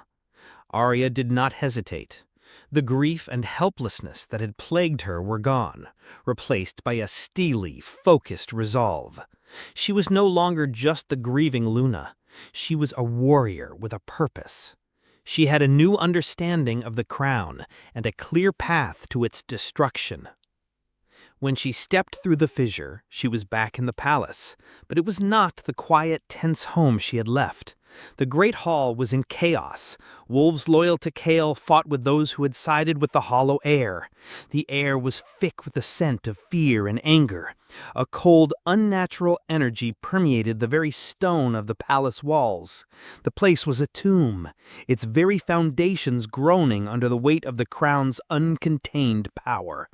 Aria did not hesitate. The grief and helplessness that had plagued her were gone, replaced by a steely, focused resolve. She was no longer just the grieving Luna. She was a warrior with a purpose. She had a new understanding of the crown and a clear path to its destruction. When she stepped through the fissure, she was back in the palace, but it was not the quiet, tense home she had left. The great hall was in chaos. Wolves loyal to Kael fought with those who had sided with the Hollow Heir. The air was thick with the scent of fear and anger. A cold, unnatural energy permeated the very stone of the palace walls. The place was a tomb, its very foundations groaning under the weight of the crown's uncontained power.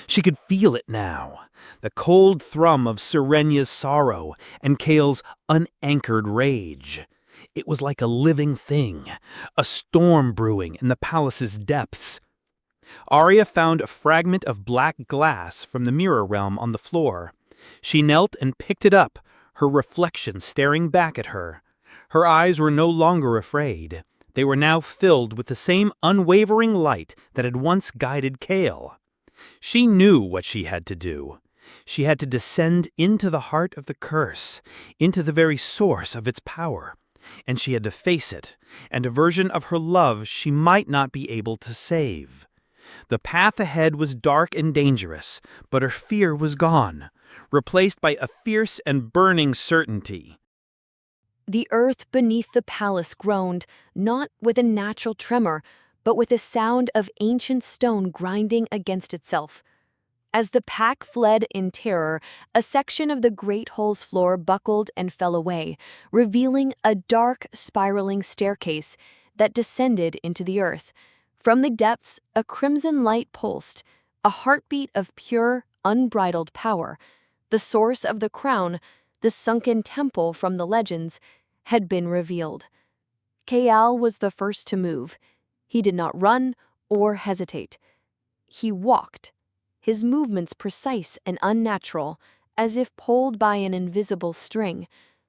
She could feel it now, the cold thrum of Serenya's sorrow and Kael's unanchored rage. It was like a living thing, a storm brewing in the palace's depths. Aria found a fragment of black glass from the mirror realm on the floor. She knelt and picked it up, her reflection staring back at her. Her eyes were no longer afraid. They were now filled with the same unwavering light that had once guided Kael. She knew what she had to do. She had to descend into the heart of the curse, into the very source of its power. And she had to face it, and a version of her love she might not be able to save. The path ahead was dark and dangerous, but her fear was gone, replaced by a fierce and burning certainty. The earth beneath the palace groaned, not with a natural tremor, but with a sound of ancient stone grinding against itself. As the pack fled in terror, a section of the great hall's floor buckled and fell away, revealing a dark, spiraling staircase that descended into the earth. From the depths, a crimson light pulsed, a heartbeat of pure, unbridled power. The source of the crown, the sunken temple from the legends, had been revealed. Kael was the first to move. He did not run or hesitate. He walked, his movements precise and unnatural, as if pulled by an invisible string.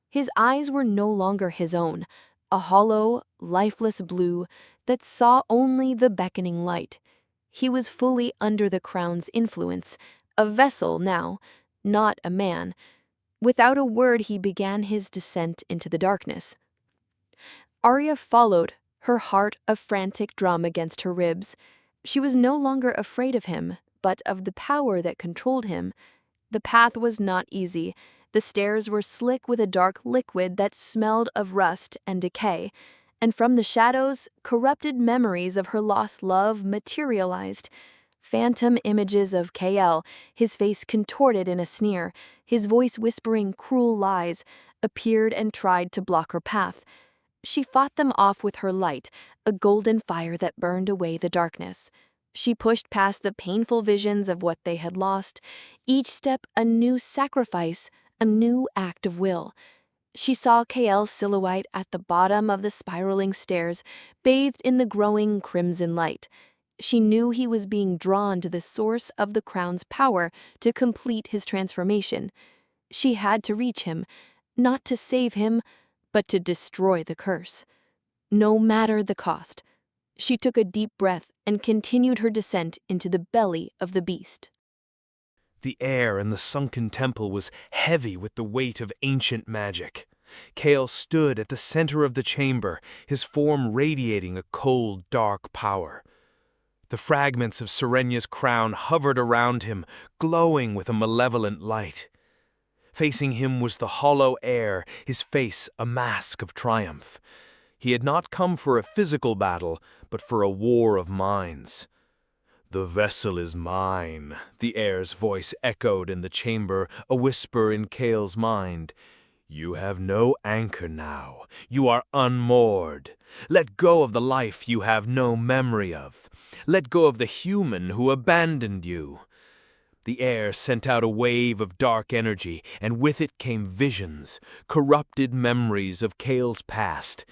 His eyes were no longer his own, a hollow, lifeless blue that saw only the beckoning light. He was fully under the crown's influence, a vessel now, not a man. Without a word, he began his descent into the darkness. Aria followed, her heart a frantic drum against her ribs. She was no longer afraid of him, but of the power that controlled him. The path was not easy. The stairs were slick with a dark liquid that smelled of rust and decay, and from the shadows, corrupted memories of her lost love materialized. Phantom images of Kael, his face contorted in a sneer, his voice whispering cruel lies, appeared and tried to block her path. She fought them off with her light, a golden fire that burned away the darkness. She pushed past the painful visions of what they had lost, each step a new sacrifice, a new act of will. She saw Kael's silhouette at the bottom of the spiraling stairs, bathed in the growing crimson light. She knew he was being drawn to the source of the crown's power to complete his transformation. She had to reach him, not to save him, but to destroy the curse. No matter the cost. She took a deep breath and continued her descent into the belly of the beast. The air in the sunken temple was heavy with the weight of ancient magic. Kael stood at the center of the chamber, his form radiating a cold, dark power. The fragments of Serenya's crown hovered around him, glowing with a malevolent light. Facing him was the Hollow Heir, his face a mask of triumph. He had not come for a physical battle, but for a war of minds. "The vessel is mine," the heir's voice echoed in the chamber, a whisper in Kael's mind. "You have no anchor now. You are unmoored. Let go of the life you have no memory of. Let go of the human who abandoned you." The air sent out a wave of dark energy, and with it came visions, corrupted memories of Kael's past.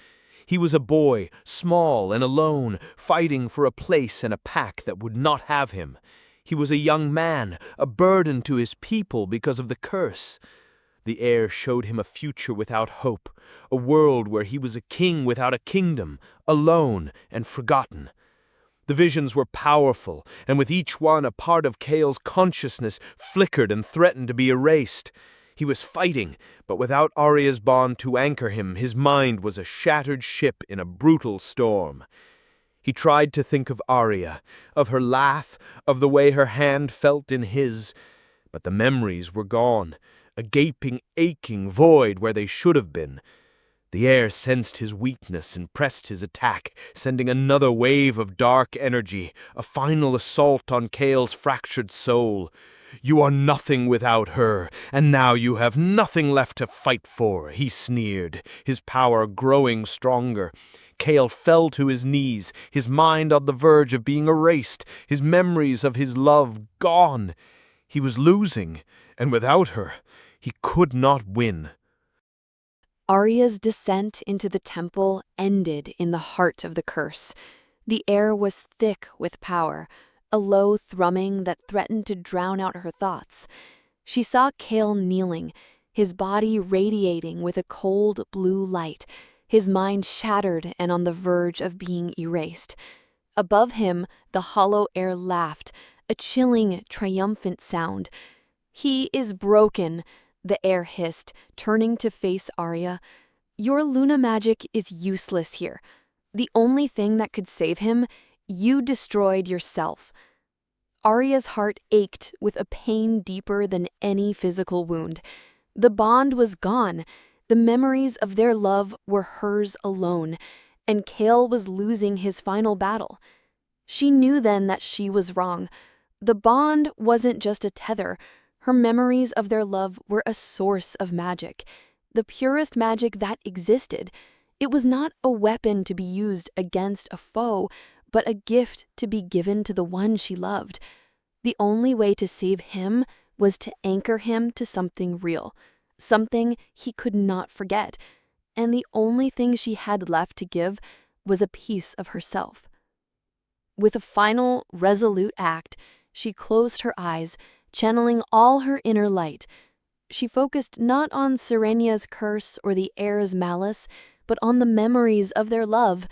He was a boy, small and alone, fighting for a place in a pack that would not have him. He was a young man, a burden to his people because of the curse. The air showed him a future without hope, a world where he was a king without a kingdom, alone and forgotten. The visions were powerful, and with each one a part of Kael's consciousness flickered and threatened to be erased. He was fighting, but without Aria's bond to anchor him, his mind was a shattered ship in a brutal storm. He tried to think of Aria, of her laugh, of the way her hand felt in his, but the memories were gone, a gaping, aching void where they should have been. The air sensed his weakness and pressed his attack, sending another wave of dark energy, a final assault on Kael's fractured soul. "You are nothing without her, and now you have nothing left to fight for," he sneered, his power growing stronger. Kael fell to his knees, his mind on the verge of being erased, his memories of his love gone. He was losing, and without her, he could not win. Aria's descent into the temple ended in the heart of the curse. The air was thick with power, a low thrumming that threatened to drown out her thoughts. She saw Kael kneeling, his body radiating with a cold blue light, his mind shattered and on the verge of being erased. Above him, the Hollow Heir laughed, a chilling, triumphant sound. "He is broken," the air hissed, turning to face Aria. "Your Luna magic is useless here. The only thing that could save him, you destroyed yourself." Aria's heart ached with a pain deeper than any physical wound. The bond was gone. The memories of their love were hers alone, and Kael was losing his final battle. She knew then that she was wrong. The bond wasn't just a tether. Her memories of their love were a source of magic, the purest magic that existed. It was not a weapon to be used against a foe, but a gift to be given to the one she loved. The only way to save him was to anchor him to something real, something he could not forget, and the only thing she had left to give was a piece of herself. With a final, resolute act, she closed her eyes, channeling all her inner light. She focused not on Serenya's curse or the heir's malice, but on the memories of their love,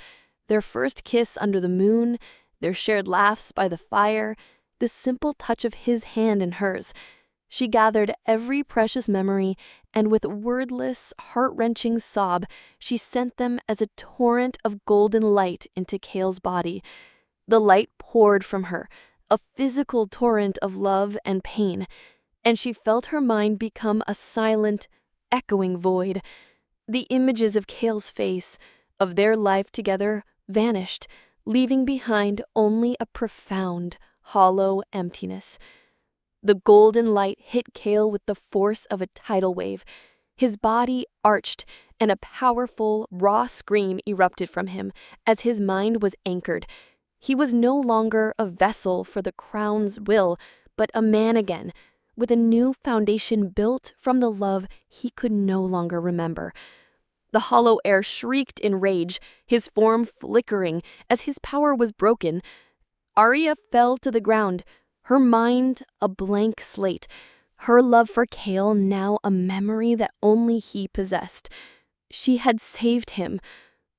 their first kiss under the moon, their shared laughs by the fire, the simple touch of his hand in hers. She gathered every precious memory, and with wordless, heart-wrenching sob, she sent them as a torrent of golden light into Kael's body. The light poured from her, a physical torrent of love and pain, and she felt her mind become a silent, echoing void. The images of Kael's face, of their life together, vanished, leaving behind only a profound, hollow emptiness. The golden light hit Kael with the force of a tidal wave. His body arched, and a powerful, raw scream erupted from him as his mind was anchored. He was no longer a vessel for the crown's will, but a man again, with a new foundation built from the love he could no longer remember. The Hollow Heir shrieked in rage, his form flickering as his power was broken. Aria fell to the ground, her mind a blank slate, her love for Kael now a memory that only he possessed. She had saved him,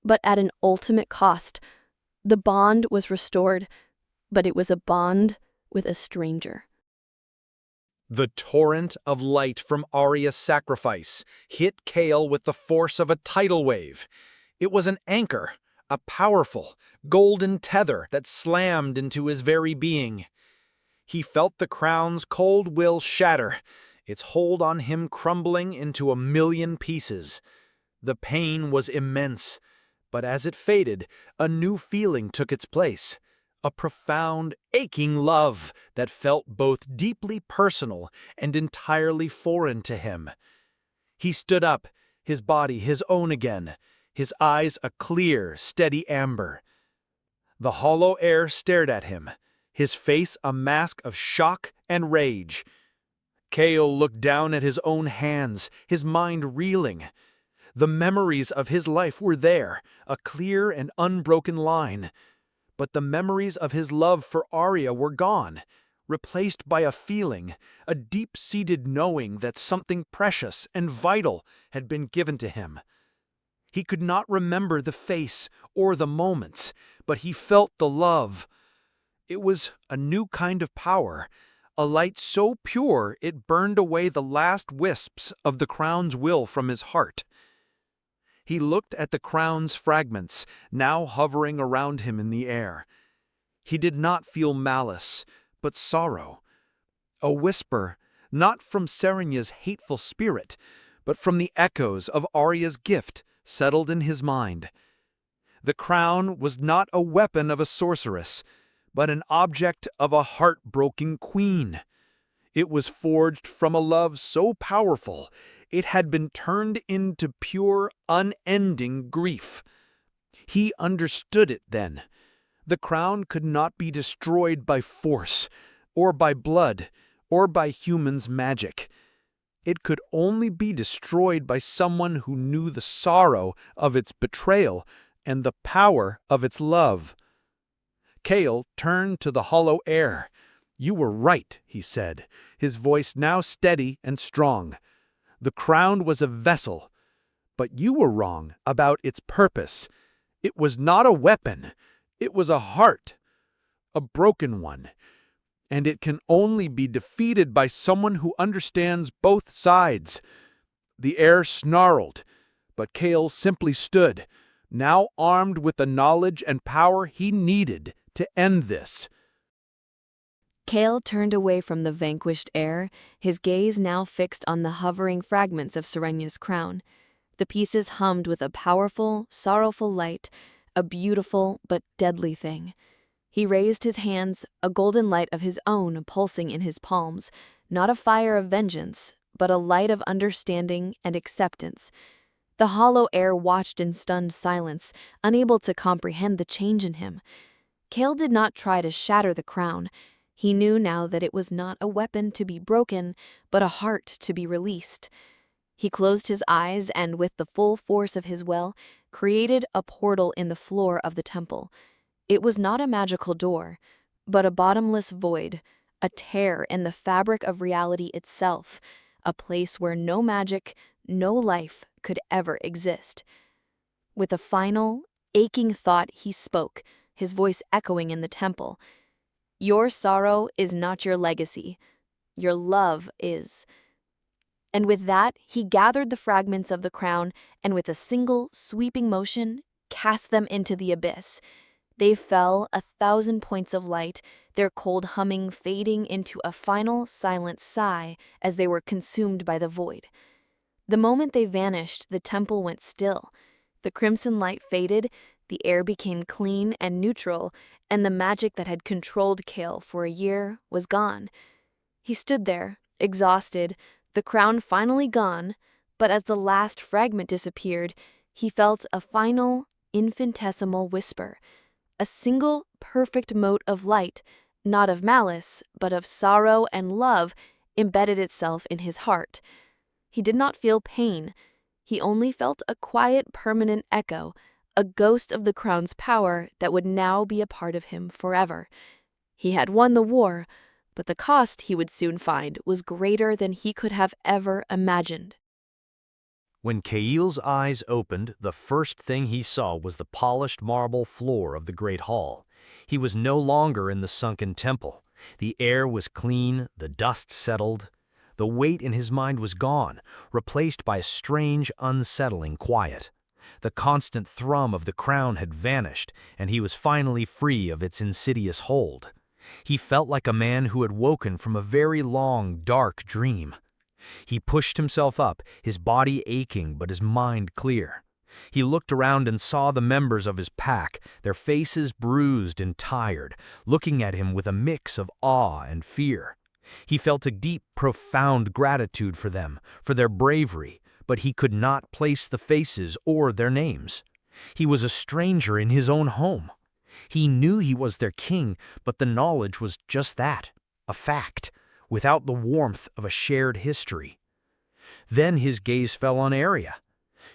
but at an ultimate cost. The bond was restored, but it was a bond with a stranger. The torrent of light from Aria's sacrifice hit Kael with the force of a tidal wave. It was an anchor, a powerful, golden tether that slammed into his very being. He felt the crown's cold will shatter, its hold on him crumbling into a million pieces. The pain was immense, but as it faded, a new feeling took its place. A profound, aching love that felt both deeply personal and entirely foreign to him. He stood up, his body his own again, his eyes a clear, steady amber. The Hollow Heir stared at him, his face a mask of shock and rage. Kael looked down at his own hands, his mind reeling. The memories of his life were there, a clear and unbroken line. But the memories of his love for Aria were gone, replaced by a feeling, a deep-seated knowing that something precious and vital had been given to him. He could not remember the face or the moments, but he felt the love. It was a new kind of power, a light so pure it burned away the last wisps of the crown's will from his heart. He looked at the crown's fragments, now hovering around him in the air. He did not feel malice, but sorrow. A whisper, not from Serenya's hateful spirit, but from the echoes of Aria's gift, settled in his mind. The crown was not a weapon of a sorceress, but an object of a heartbroken queen. It was forged from a love so powerful, it had been turned into pure, unending grief. He understood it then. The crown could not be destroyed by force, or by blood, or by humans' magic. It could only be destroyed by someone who knew the sorrow of its betrayal and the power of its love. Kael turned to the Hollow Heir. "You were right," he said, his voice now steady and strong. "The crown was a vessel, but you were wrong about its purpose. It was not a weapon. It was a heart, a broken one, and it can only be defeated by someone who understands both sides." The heir snarled, but Kael simply stood, now armed with the knowledge and power he needed to end this. Kael turned away from the vanquished heir, his gaze now fixed on the hovering fragments of Serenya's crown. The pieces hummed with a powerful, sorrowful light, a beautiful but deadly thing. He raised his hands, a golden light of his own pulsing in his palms, not a fire of vengeance, but a light of understanding and acceptance. The Hollow Heir watched in stunned silence, unable to comprehend the change in him. Kael did not try to shatter the crown. He knew now that it was not a weapon to be broken, but a heart to be released. He closed his eyes and, with the full force of his will, created a portal in the floor of the temple. It was not a magical door, but a bottomless void, a tear in the fabric of reality itself, a place where no magic, no life could ever exist. With a final, aching thought, he spoke, his voice echoing in the temple. "Your sorrow is not your legacy. your love is." And with that, he gathered the fragments of the crown and with a single, sweeping motion, cast them into the abyss. They fell 1,000 points of light, their cold humming fading into a final, silent sigh as they were consumed by the void. The moment they vanished, the temple went still. The crimson light faded, the air became clean and neutral, and the magic that had controlled Kael for a year was gone. He stood there, exhausted, the crown finally gone, but as the last fragment disappeared, he felt a final, infinitesimal whisper. A single, perfect mote of light, not of malice, but of sorrow and love, embedded itself in his heart. He did not feel pain. He only felt a quiet, permanent echo, a ghost of the crown's power that would now be a part of him forever. He had won the war, but the cost, he would soon find, was greater than he could have ever imagined. When Kael's eyes opened, the first thing he saw was the polished marble floor of the Great Hall. He was no longer in the sunken temple. The air was clean, the dust settled. The weight in his mind was gone, replaced by a strange, unsettling quiet. The constant thrum of the crown had vanished, and he was finally free of its insidious hold. He felt like a man who had woken from a very long, dark dream. He pushed himself up, his body aching but his mind clear. He looked around and saw the members of his pack, their faces bruised and tired, looking at him with a mix of awe and fear. He felt a deep, profound gratitude for them, for their bravery, but he could not place the faces or their names. He was a stranger in his own home. He knew he was their king, but the knowledge was just that, a fact, without the warmth of a shared history. Then his gaze fell on Aria.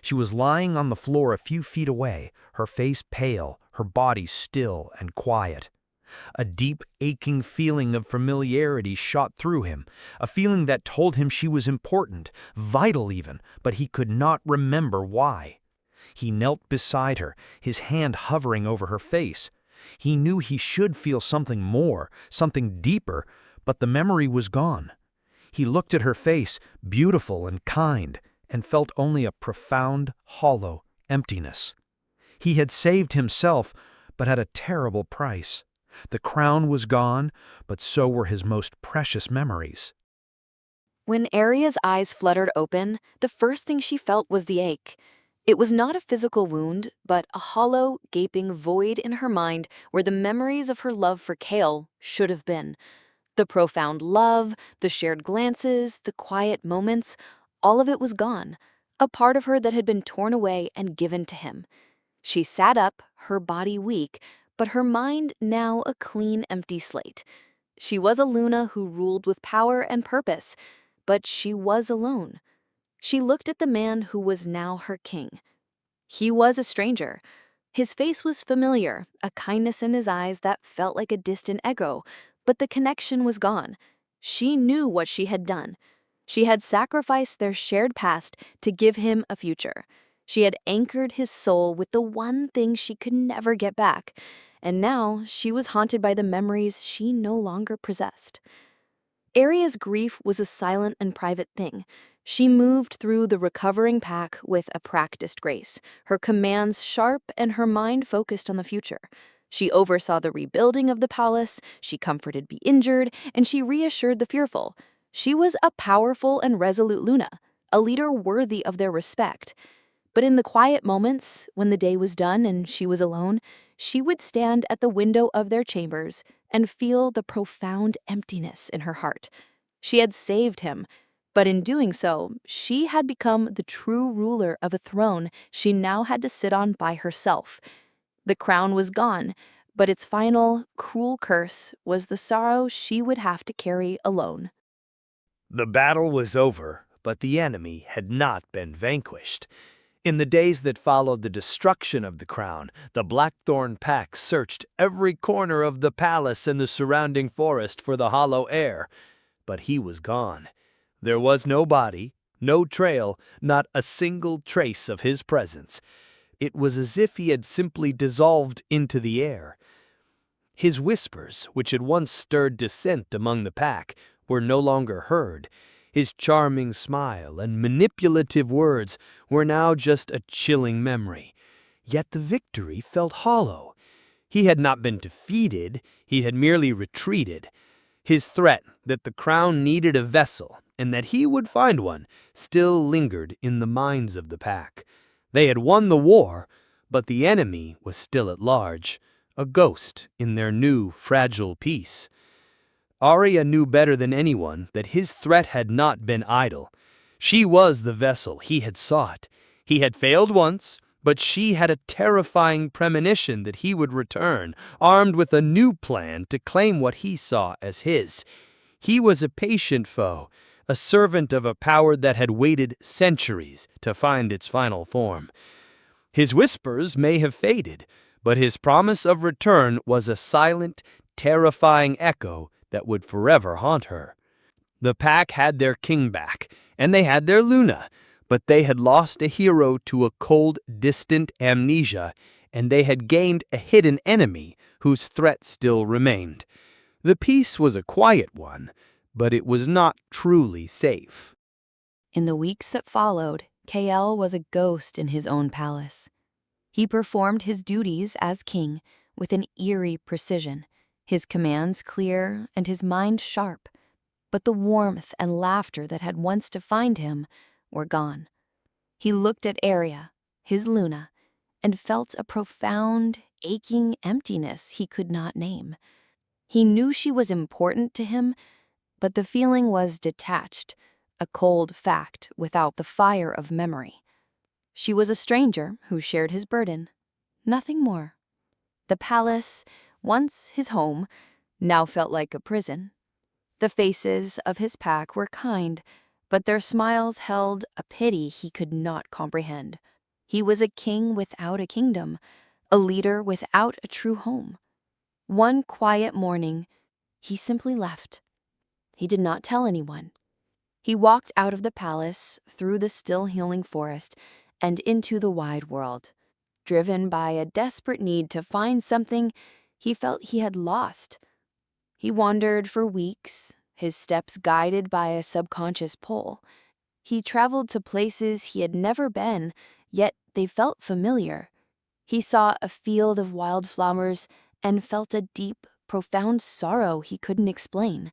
She was lying on the floor a few feet away, her face pale, her body still and quiet. A deep, aching feeling of familiarity shot through him, a feeling that told him she was important, vital even, but he could not remember why. He knelt beside her, his hand hovering over her face. He knew he should feel something more, something deeper, but the memory was gone. He looked at her face, beautiful and kind, and felt only a profound, hollow emptiness. He had saved himself, but at a terrible price. The crown was gone, but so were his most precious memories. When Aria's eyes fluttered open, the first thing she felt was the ache. It was not a physical wound, but a hollow, gaping void in her mind where the memories of her love for Kael should have been. The profound love, the shared glances, the quiet moments, all of it was gone, a part of her that had been torn away and given to him. She sat up, her body weak, but her mind now a clean, empty slate. She was a Luna who ruled with power and purpose, but she was alone. She looked at the man who was now her king. He was a stranger. His face was familiar, a kindness in his eyes that felt like a distant echo, but the connection was gone. She knew what she had done. She had sacrificed their shared past to give him a future. She had anchored his soul with the one thing she could never get back, and now she was haunted by the memories she no longer possessed. Aria's grief was a silent and private thing. She moved through the recovering pack with a practiced grace, her commands sharp and her mind focused on the future. She oversaw the rebuilding of the palace, she comforted the injured, and she reassured the fearful. She was a powerful and resolute Luna, a leader worthy of their respect. But in the quiet moments, when the day was done and she was alone, she would stand at the window of their chambers and feel the profound emptiness in her heart. She had saved him, but in doing so, she had become the true ruler of a throne she now had to sit on by herself. The crown was gone, but its final, cruel curse was the sorrow she would have to carry alone. The battle was over, but the enemy had not been vanquished. In the days that followed the destruction of the crown, the Blackthorn Pack searched every corner of the palace and the surrounding forest for the Hollow Heir, but he was gone. There was no body, no trail, not a single trace of his presence. It was as if he had simply dissolved into the air. His whispers, which had once stirred dissent among the pack, were no longer heard. His charming smile and manipulative words were now just a chilling memory. Yet the victory felt hollow. He had not been defeated, he had merely retreated. His threat that the crown needed a vessel and that he would find one still lingered in the minds of the pack. They had won the war, but the enemy was still at large, a ghost in their new, fragile peace. Aria knew better than anyone that his threat had not been idle. She was the vessel he had sought. He had failed once, but she had a terrifying premonition that he would return, armed with a new plan to claim what he saw as his. He was a patient foe, a servant of a power that had waited centuries to find its final form. His whispers may have faded, but his promise of return was a silent, terrifying echo that would forever haunt her. The pack had their king back, and they had their Luna, but they had lost a hero to a cold, distant amnesia, and they had gained a hidden enemy whose threat still remained. The peace was a quiet one, but it was not truly safe. In the weeks that followed, Kael was a ghost in his own palace. He performed his duties as king with an eerie precision, his commands clear and his mind sharp, but the warmth and laughter that had once defined him were gone. He looked at Aria, his Luna, and felt a profound, aching emptiness he could not name. He knew she was important to him, but the feeling was detached, a cold fact without the fire of memory. She was a stranger who shared his burden, nothing more. The palace, once his home, now felt like a prison. The faces of his pack were kind, but their smiles held a pity he could not comprehend. He was a king without a kingdom, a leader without a true home. One quiet morning, he simply left. He did not tell anyone. He walked out of the palace, through the still healing forest, and into the wide world, driven by a desperate need to find something he felt he had lost. He wandered for weeks, his steps guided by a subconscious pull. He traveled to places he had never been, yet they felt familiar. He saw a field of wildflowers and felt a deep, profound sorrow he couldn't explain.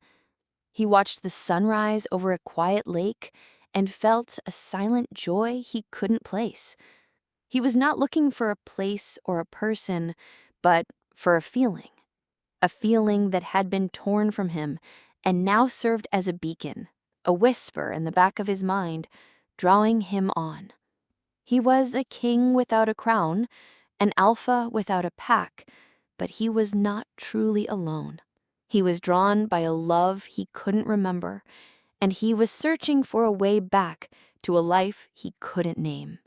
He watched the sunrise over a quiet lake and felt a silent joy he couldn't place. He was not looking for a place or a person, but for a feeling that had been torn from him and now served as a beacon, a whisper in the back of his mind, drawing him on. He was a king without a crown, an alpha without a pack, but he was not truly alone. He was drawn by a love he couldn't remember, and he was searching for a way back to a life he couldn't name.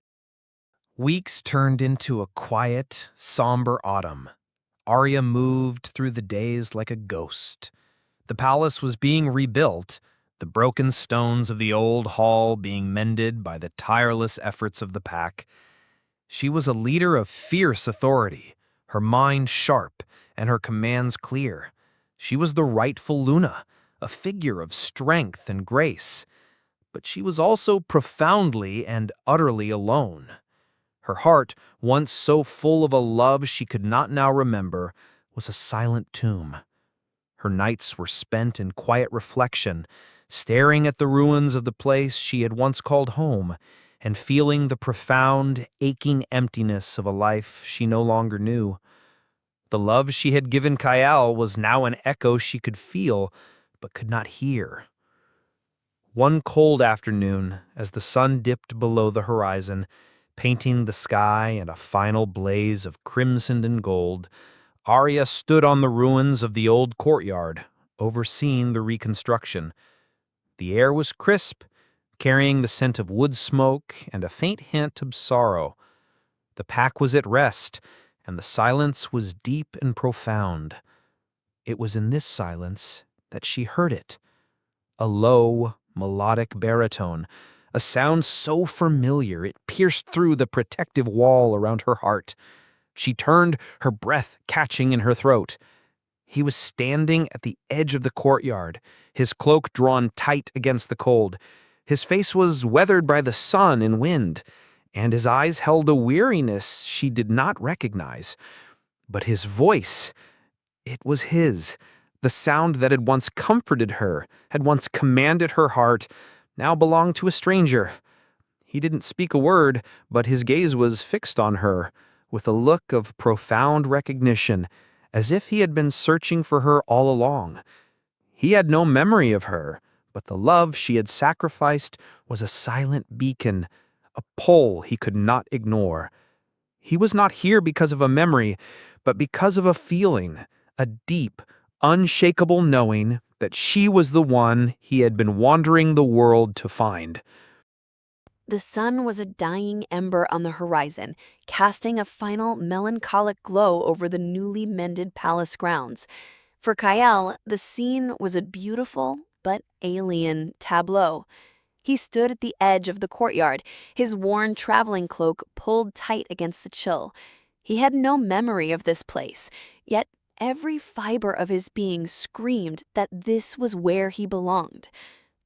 Weeks turned into a quiet, somber autumn. Aria moved through the days like a ghost. The palace was being rebuilt, the broken stones of the old hall being mended by the tireless efforts of the pack. She was a leader of fierce authority, her mind sharp and her commands clear. She was the rightful Luna, a figure of strength and grace. But she was also profoundly and utterly alone. Her heart, once so full of a love she could not now remember, was a silent tomb. Her nights were spent in quiet reflection, staring at the ruins of the place she had once called home, and feeling the profound, aching emptiness of a life she no longer knew. The love she had given Kael was now an echo she could feel, but could not hear. One cold afternoon, as the sun dipped below the horizon, painting the sky in a final blaze of crimson and gold, Aria stood on the ruins of the old courtyard, overseeing the reconstruction. The air was crisp, carrying the scent of wood smoke and a faint hint of sorrow. The pack was at rest, and the silence was deep and profound. It was in this silence that she heard it, a low, melodic baritone, a sound so familiar it pierced through the protective wall around her heart. She turned, her breath catching in her throat. He was standing at the edge of the courtyard, his cloak drawn tight against the cold. His face was weathered by the sun and wind, and his eyes held a weariness she did not recognize. But his voice, it was his. The sound that had once comforted her, had once commanded her heart, now belonged to a stranger. He didn't speak a word, but his gaze was fixed on her, with a look of profound recognition, as if he had been searching for her all along. He had no memory of her, but the love she had sacrificed was a silent beacon, a pole he could not ignore. He was not here because of a memory, but because of a feeling, a deep, unshakable knowing that she was the one he had been wandering the world to find. The sun was a dying ember on the horizon, casting a final melancholic glow over the newly mended palace grounds. For Kael, the scene was a beautiful but alien tableau. He stood at the edge of the courtyard, his worn traveling cloak pulled tight against the chill. He had no memory of this place, yet every fiber of his being screamed that this was where he belonged.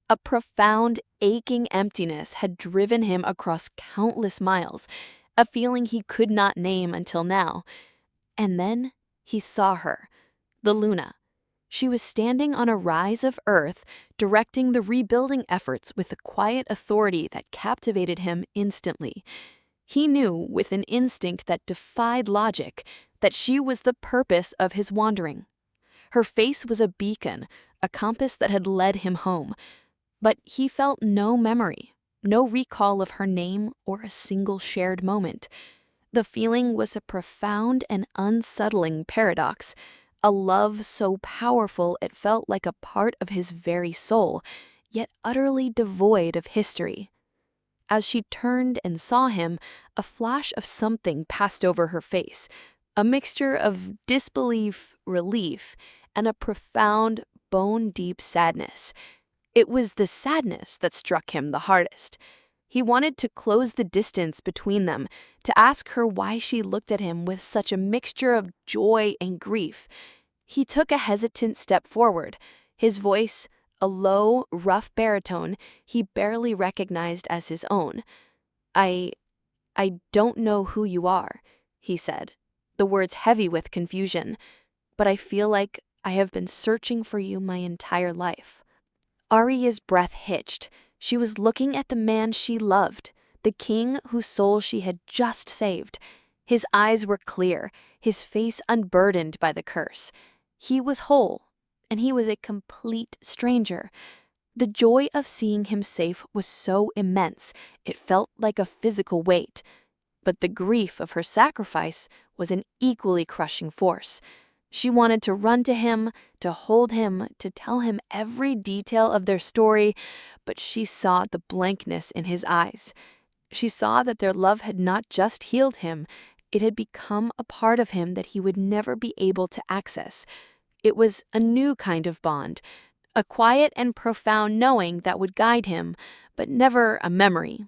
A profound, aching emptiness had driven him across countless miles, a feeling he could not name until now. And then he saw her, the Luna. She was standing on a rise of earth, directing the rebuilding efforts with a quiet authority that captivated him instantly. He knew, with an instinct that defied logic, that she was the purpose of his wandering. Her face was a beacon, a compass that had led him home. But he felt no memory, no recall of her name or a single shared moment. The feeling was a profound and unsettling paradox, a love so powerful it felt like a part of his very soul, yet utterly devoid of history. As she turned and saw him, a flash of something passed over her face, a mixture of disbelief, relief, and a profound, bone-deep sadness. It was the sadness that struck him the hardest. He wanted to close the distance between them, to ask her why she looked at him with such a mixture of joy and grief. He took a hesitant step forward, his voice, a low, rough baritone he barely recognized as his own. I don't know who you are," he said, the words heavy with confusion, "but I feel like I have been searching for you my entire life." Aria's breath hitched. She was looking at the man she loved, the king whose soul she had just saved. His eyes were clear, his face unburdened by the curse. He was whole, and he was a complete stranger. The joy of seeing him safe was so immense, it felt like a physical weight. But the grief of her sacrifice was an equally crushing force. She wanted to run to him, to hold him, to tell him every detail of their story, but she saw the blankness in his eyes. She saw that their love had not just healed him, it had become a part of him that he would never be able to access. It was a new kind of bond, a quiet and profound knowing that would guide him, but never a memory.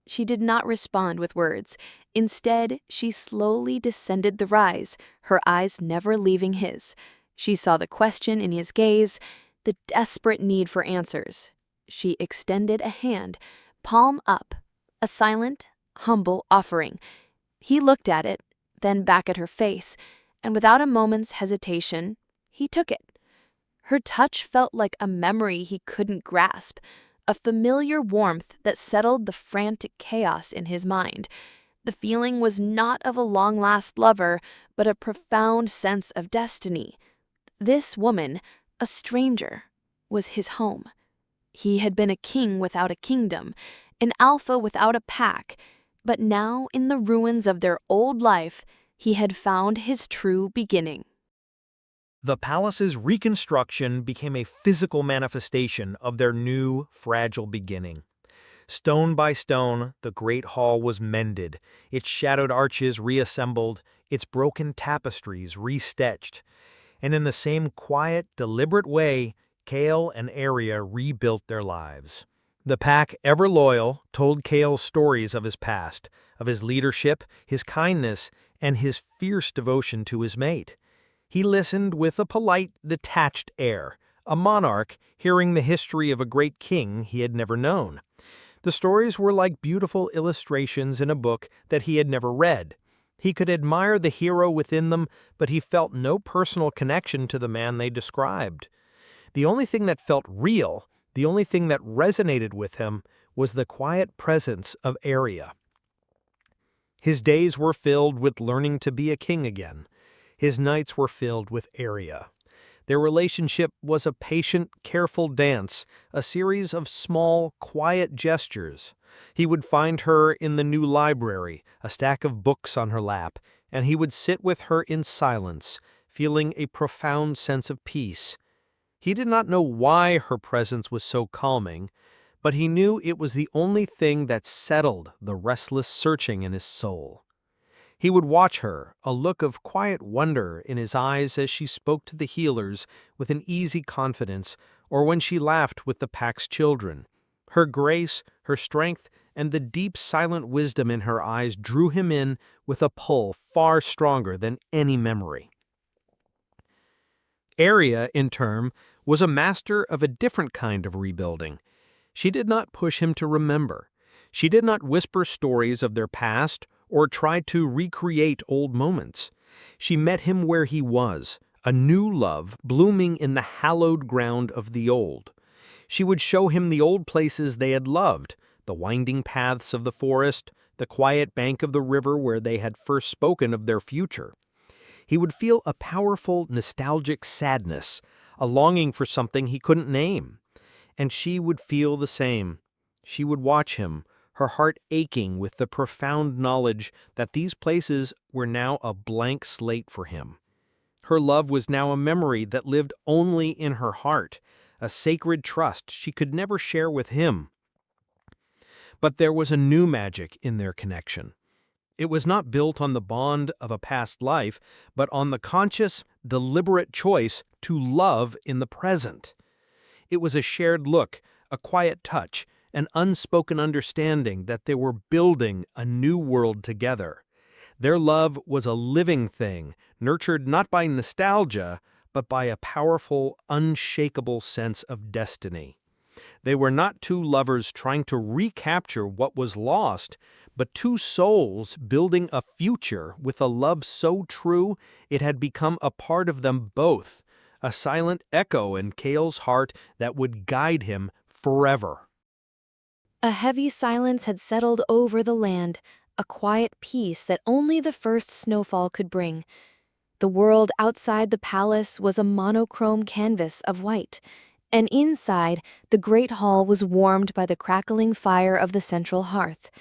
She did not respond with words. Instead, she slowly descended the rise, her eyes never leaving his. She saw the question in his gaze, the desperate need for answers. She extended a hand, palm up, a silent, humble offering. He looked at it, then back at her face, and without a moment's hesitation, he took it. Her touch felt like a memory he couldn't grasp, a familiar warmth that settled the frantic chaos in his mind. The feeling was not of a long-lost lover, but a profound sense of destiny. This woman, a stranger, was his home. He had been a king without a kingdom, an alpha without a pack, but now in the ruins of their old life, he had found his true beginning. The palace's reconstruction became a physical manifestation of their new, fragile beginning. Stone by stone, the great hall was mended, its shadowed arches reassembled, its broken tapestries restitched. And in the same quiet, deliberate way, Kael and Aria rebuilt their lives. The pack, ever loyal, told Kael stories of his past, of his leadership, his kindness, and his fierce devotion to his mate. He listened with a polite, detached air, a monarch hearing the history of a great king he had never known. The stories were like beautiful illustrations in a book that he had never read. He could admire the hero within them, but he felt no personal connection to the man they described. The only thing that felt real, the only thing that resonated with him, was the quiet presence of Aria. His days were filled with learning to be a king again. His nights were filled with Aria. Their relationship was a patient, careful dance, a series of small, quiet gestures. He would find her in the new library, a stack of books on her lap, and he would sit with her in silence, feeling a profound sense of peace. He did not know why her presence was so calming, but he knew it was the only thing that settled the restless searching in his soul. He would watch her, a look of quiet wonder in his eyes as she spoke to the healers with an easy confidence, or when she laughed with the pack's children. Her grace, her strength, and the deep silent wisdom in her eyes drew him in with a pull far stronger than any memory. Aria, in turn, was a master of a different kind of rebuilding. She did not push him to remember. She did not whisper stories of their past or try to recreate old moments. She met him where he was, a new love blooming in the hallowed ground of the old. She would show him the old places they had loved, the winding paths of the forest, the quiet bank of the river where they had first spoken of their future. He would feel a powerful, nostalgic sadness, a longing for something he couldn't name. And she would feel the same. She would watch him, her heart aching with the profound knowledge that these places were now a blank slate for him. Her love was now a memory that lived only in her heart, a sacred trust she could never share with him. But there was a new magic in their connection. It was not built on the bond of a past life, but on the conscious, deliberate choice to love in the present. It was a shared look, a quiet touch, an unspoken understanding that they were building a new world together. Their love was a living thing, nurtured not by nostalgia, but by a powerful, unshakable sense of destiny. They were not two lovers trying to recapture what was lost, but two souls building a future with a love so true it had become a part of them both, a silent echo in Kael's heart that would guide him forever. A heavy silence had settled over the land, a quiet peace that only the first snowfall could bring. The world outside the palace was a monochrome canvas of white, and inside, the great hall was warmed by the crackling fire of the central hearth.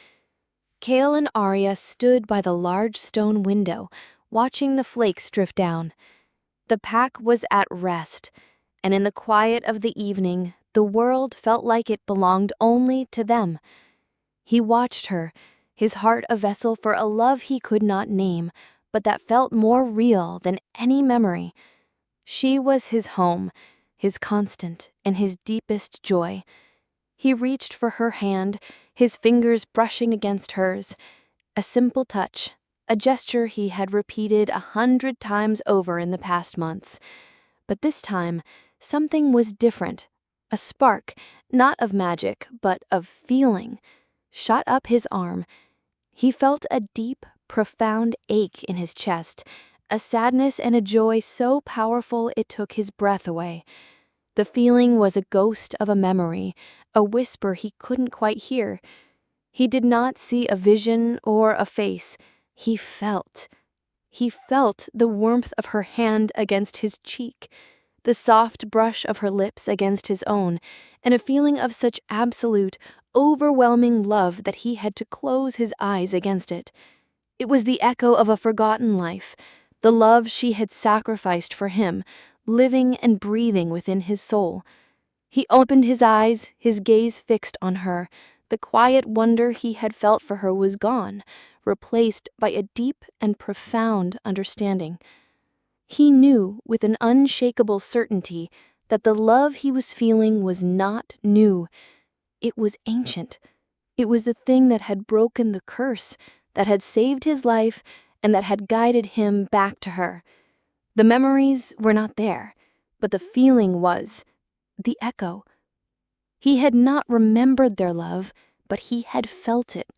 Kael and Aria stood by the large stone window, watching the flakes drift down. The pack was at rest, and in the quiet of the evening, the world felt like it belonged only to them. He watched her, his heart a vessel for a love he could not name, but that felt more real than any memory. She was his home, his constant, and his deepest joy. He reached for her hand, his fingers brushing against hers. A simple touch, a gesture he had repeated 100 times over in the past months. But this time, something was different. A spark, not of magic, but of feeling, shot up his arm. He felt a deep, profound ache in his chest, a sadness and a joy so powerful it took his breath away. The feeling was a ghost of a memory, a whisper he couldn't quite hear. He did not see a vision or a face. He felt. He felt the warmth of her hand against his cheek, the soft brush of her lips against his own, and a feeling of such absolute, overwhelming love that he had to close his eyes against it. It was the echo of a forgotten life, the love she had sacrificed for him, living and breathing within his soul. He opened his eyes, his gaze fixed on her. The quiet wonder he had felt for her was gone, replaced by a deep and profound understanding. He knew with an unshakable certainty that the love he was feeling was not new. It was ancient. It was the thing that had broken the curse, that had saved his life, and that had guided him back to her. The memories were not there, but the feeling was. The echo. He had not remembered their love, but he had felt it.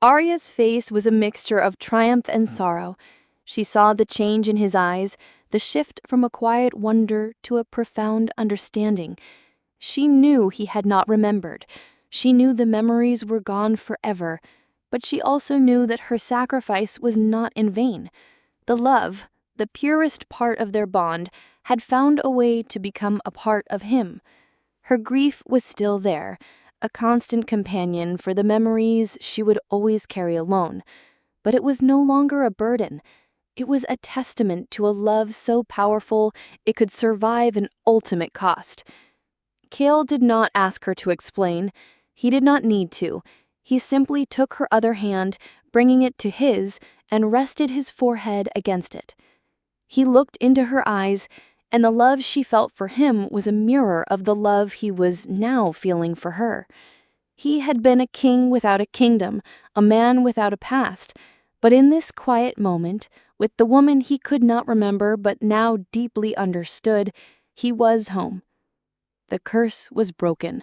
Aria's face was a mixture of triumph and sorrow. She saw the change in his eyes, the shift from a quiet wonder to a profound understanding. She knew he had not remembered. She knew the memories were gone forever, but she also knew that her sacrifice was not in vain. The love, the purest part of their bond, had found a way to become a part of him. Her grief was still there, a constant companion for the memories she would always carry alone. But it was no longer a burden. It was a testament to a love so powerful it could survive an ultimate cost. Kael did not ask her to explain. He did not need to. He simply took her other hand, bringing it to his, and rested his forehead against it. He looked into her eyes, and the love she felt for him was a mirror of the love he was now feeling for her. He had been a king without a kingdom, a man without a past, but in this quiet moment, with the woman he could not remember but now deeply understood, he was home. The curse was broken.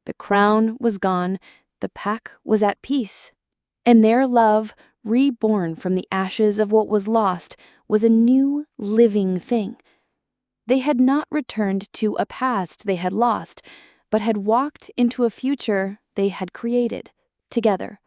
The crown was gone. The pack was at peace. And their love, reborn from the ashes of what was lost, was a new, living thing. They had not returned to a past they had lost, but had walked into a future they had created together.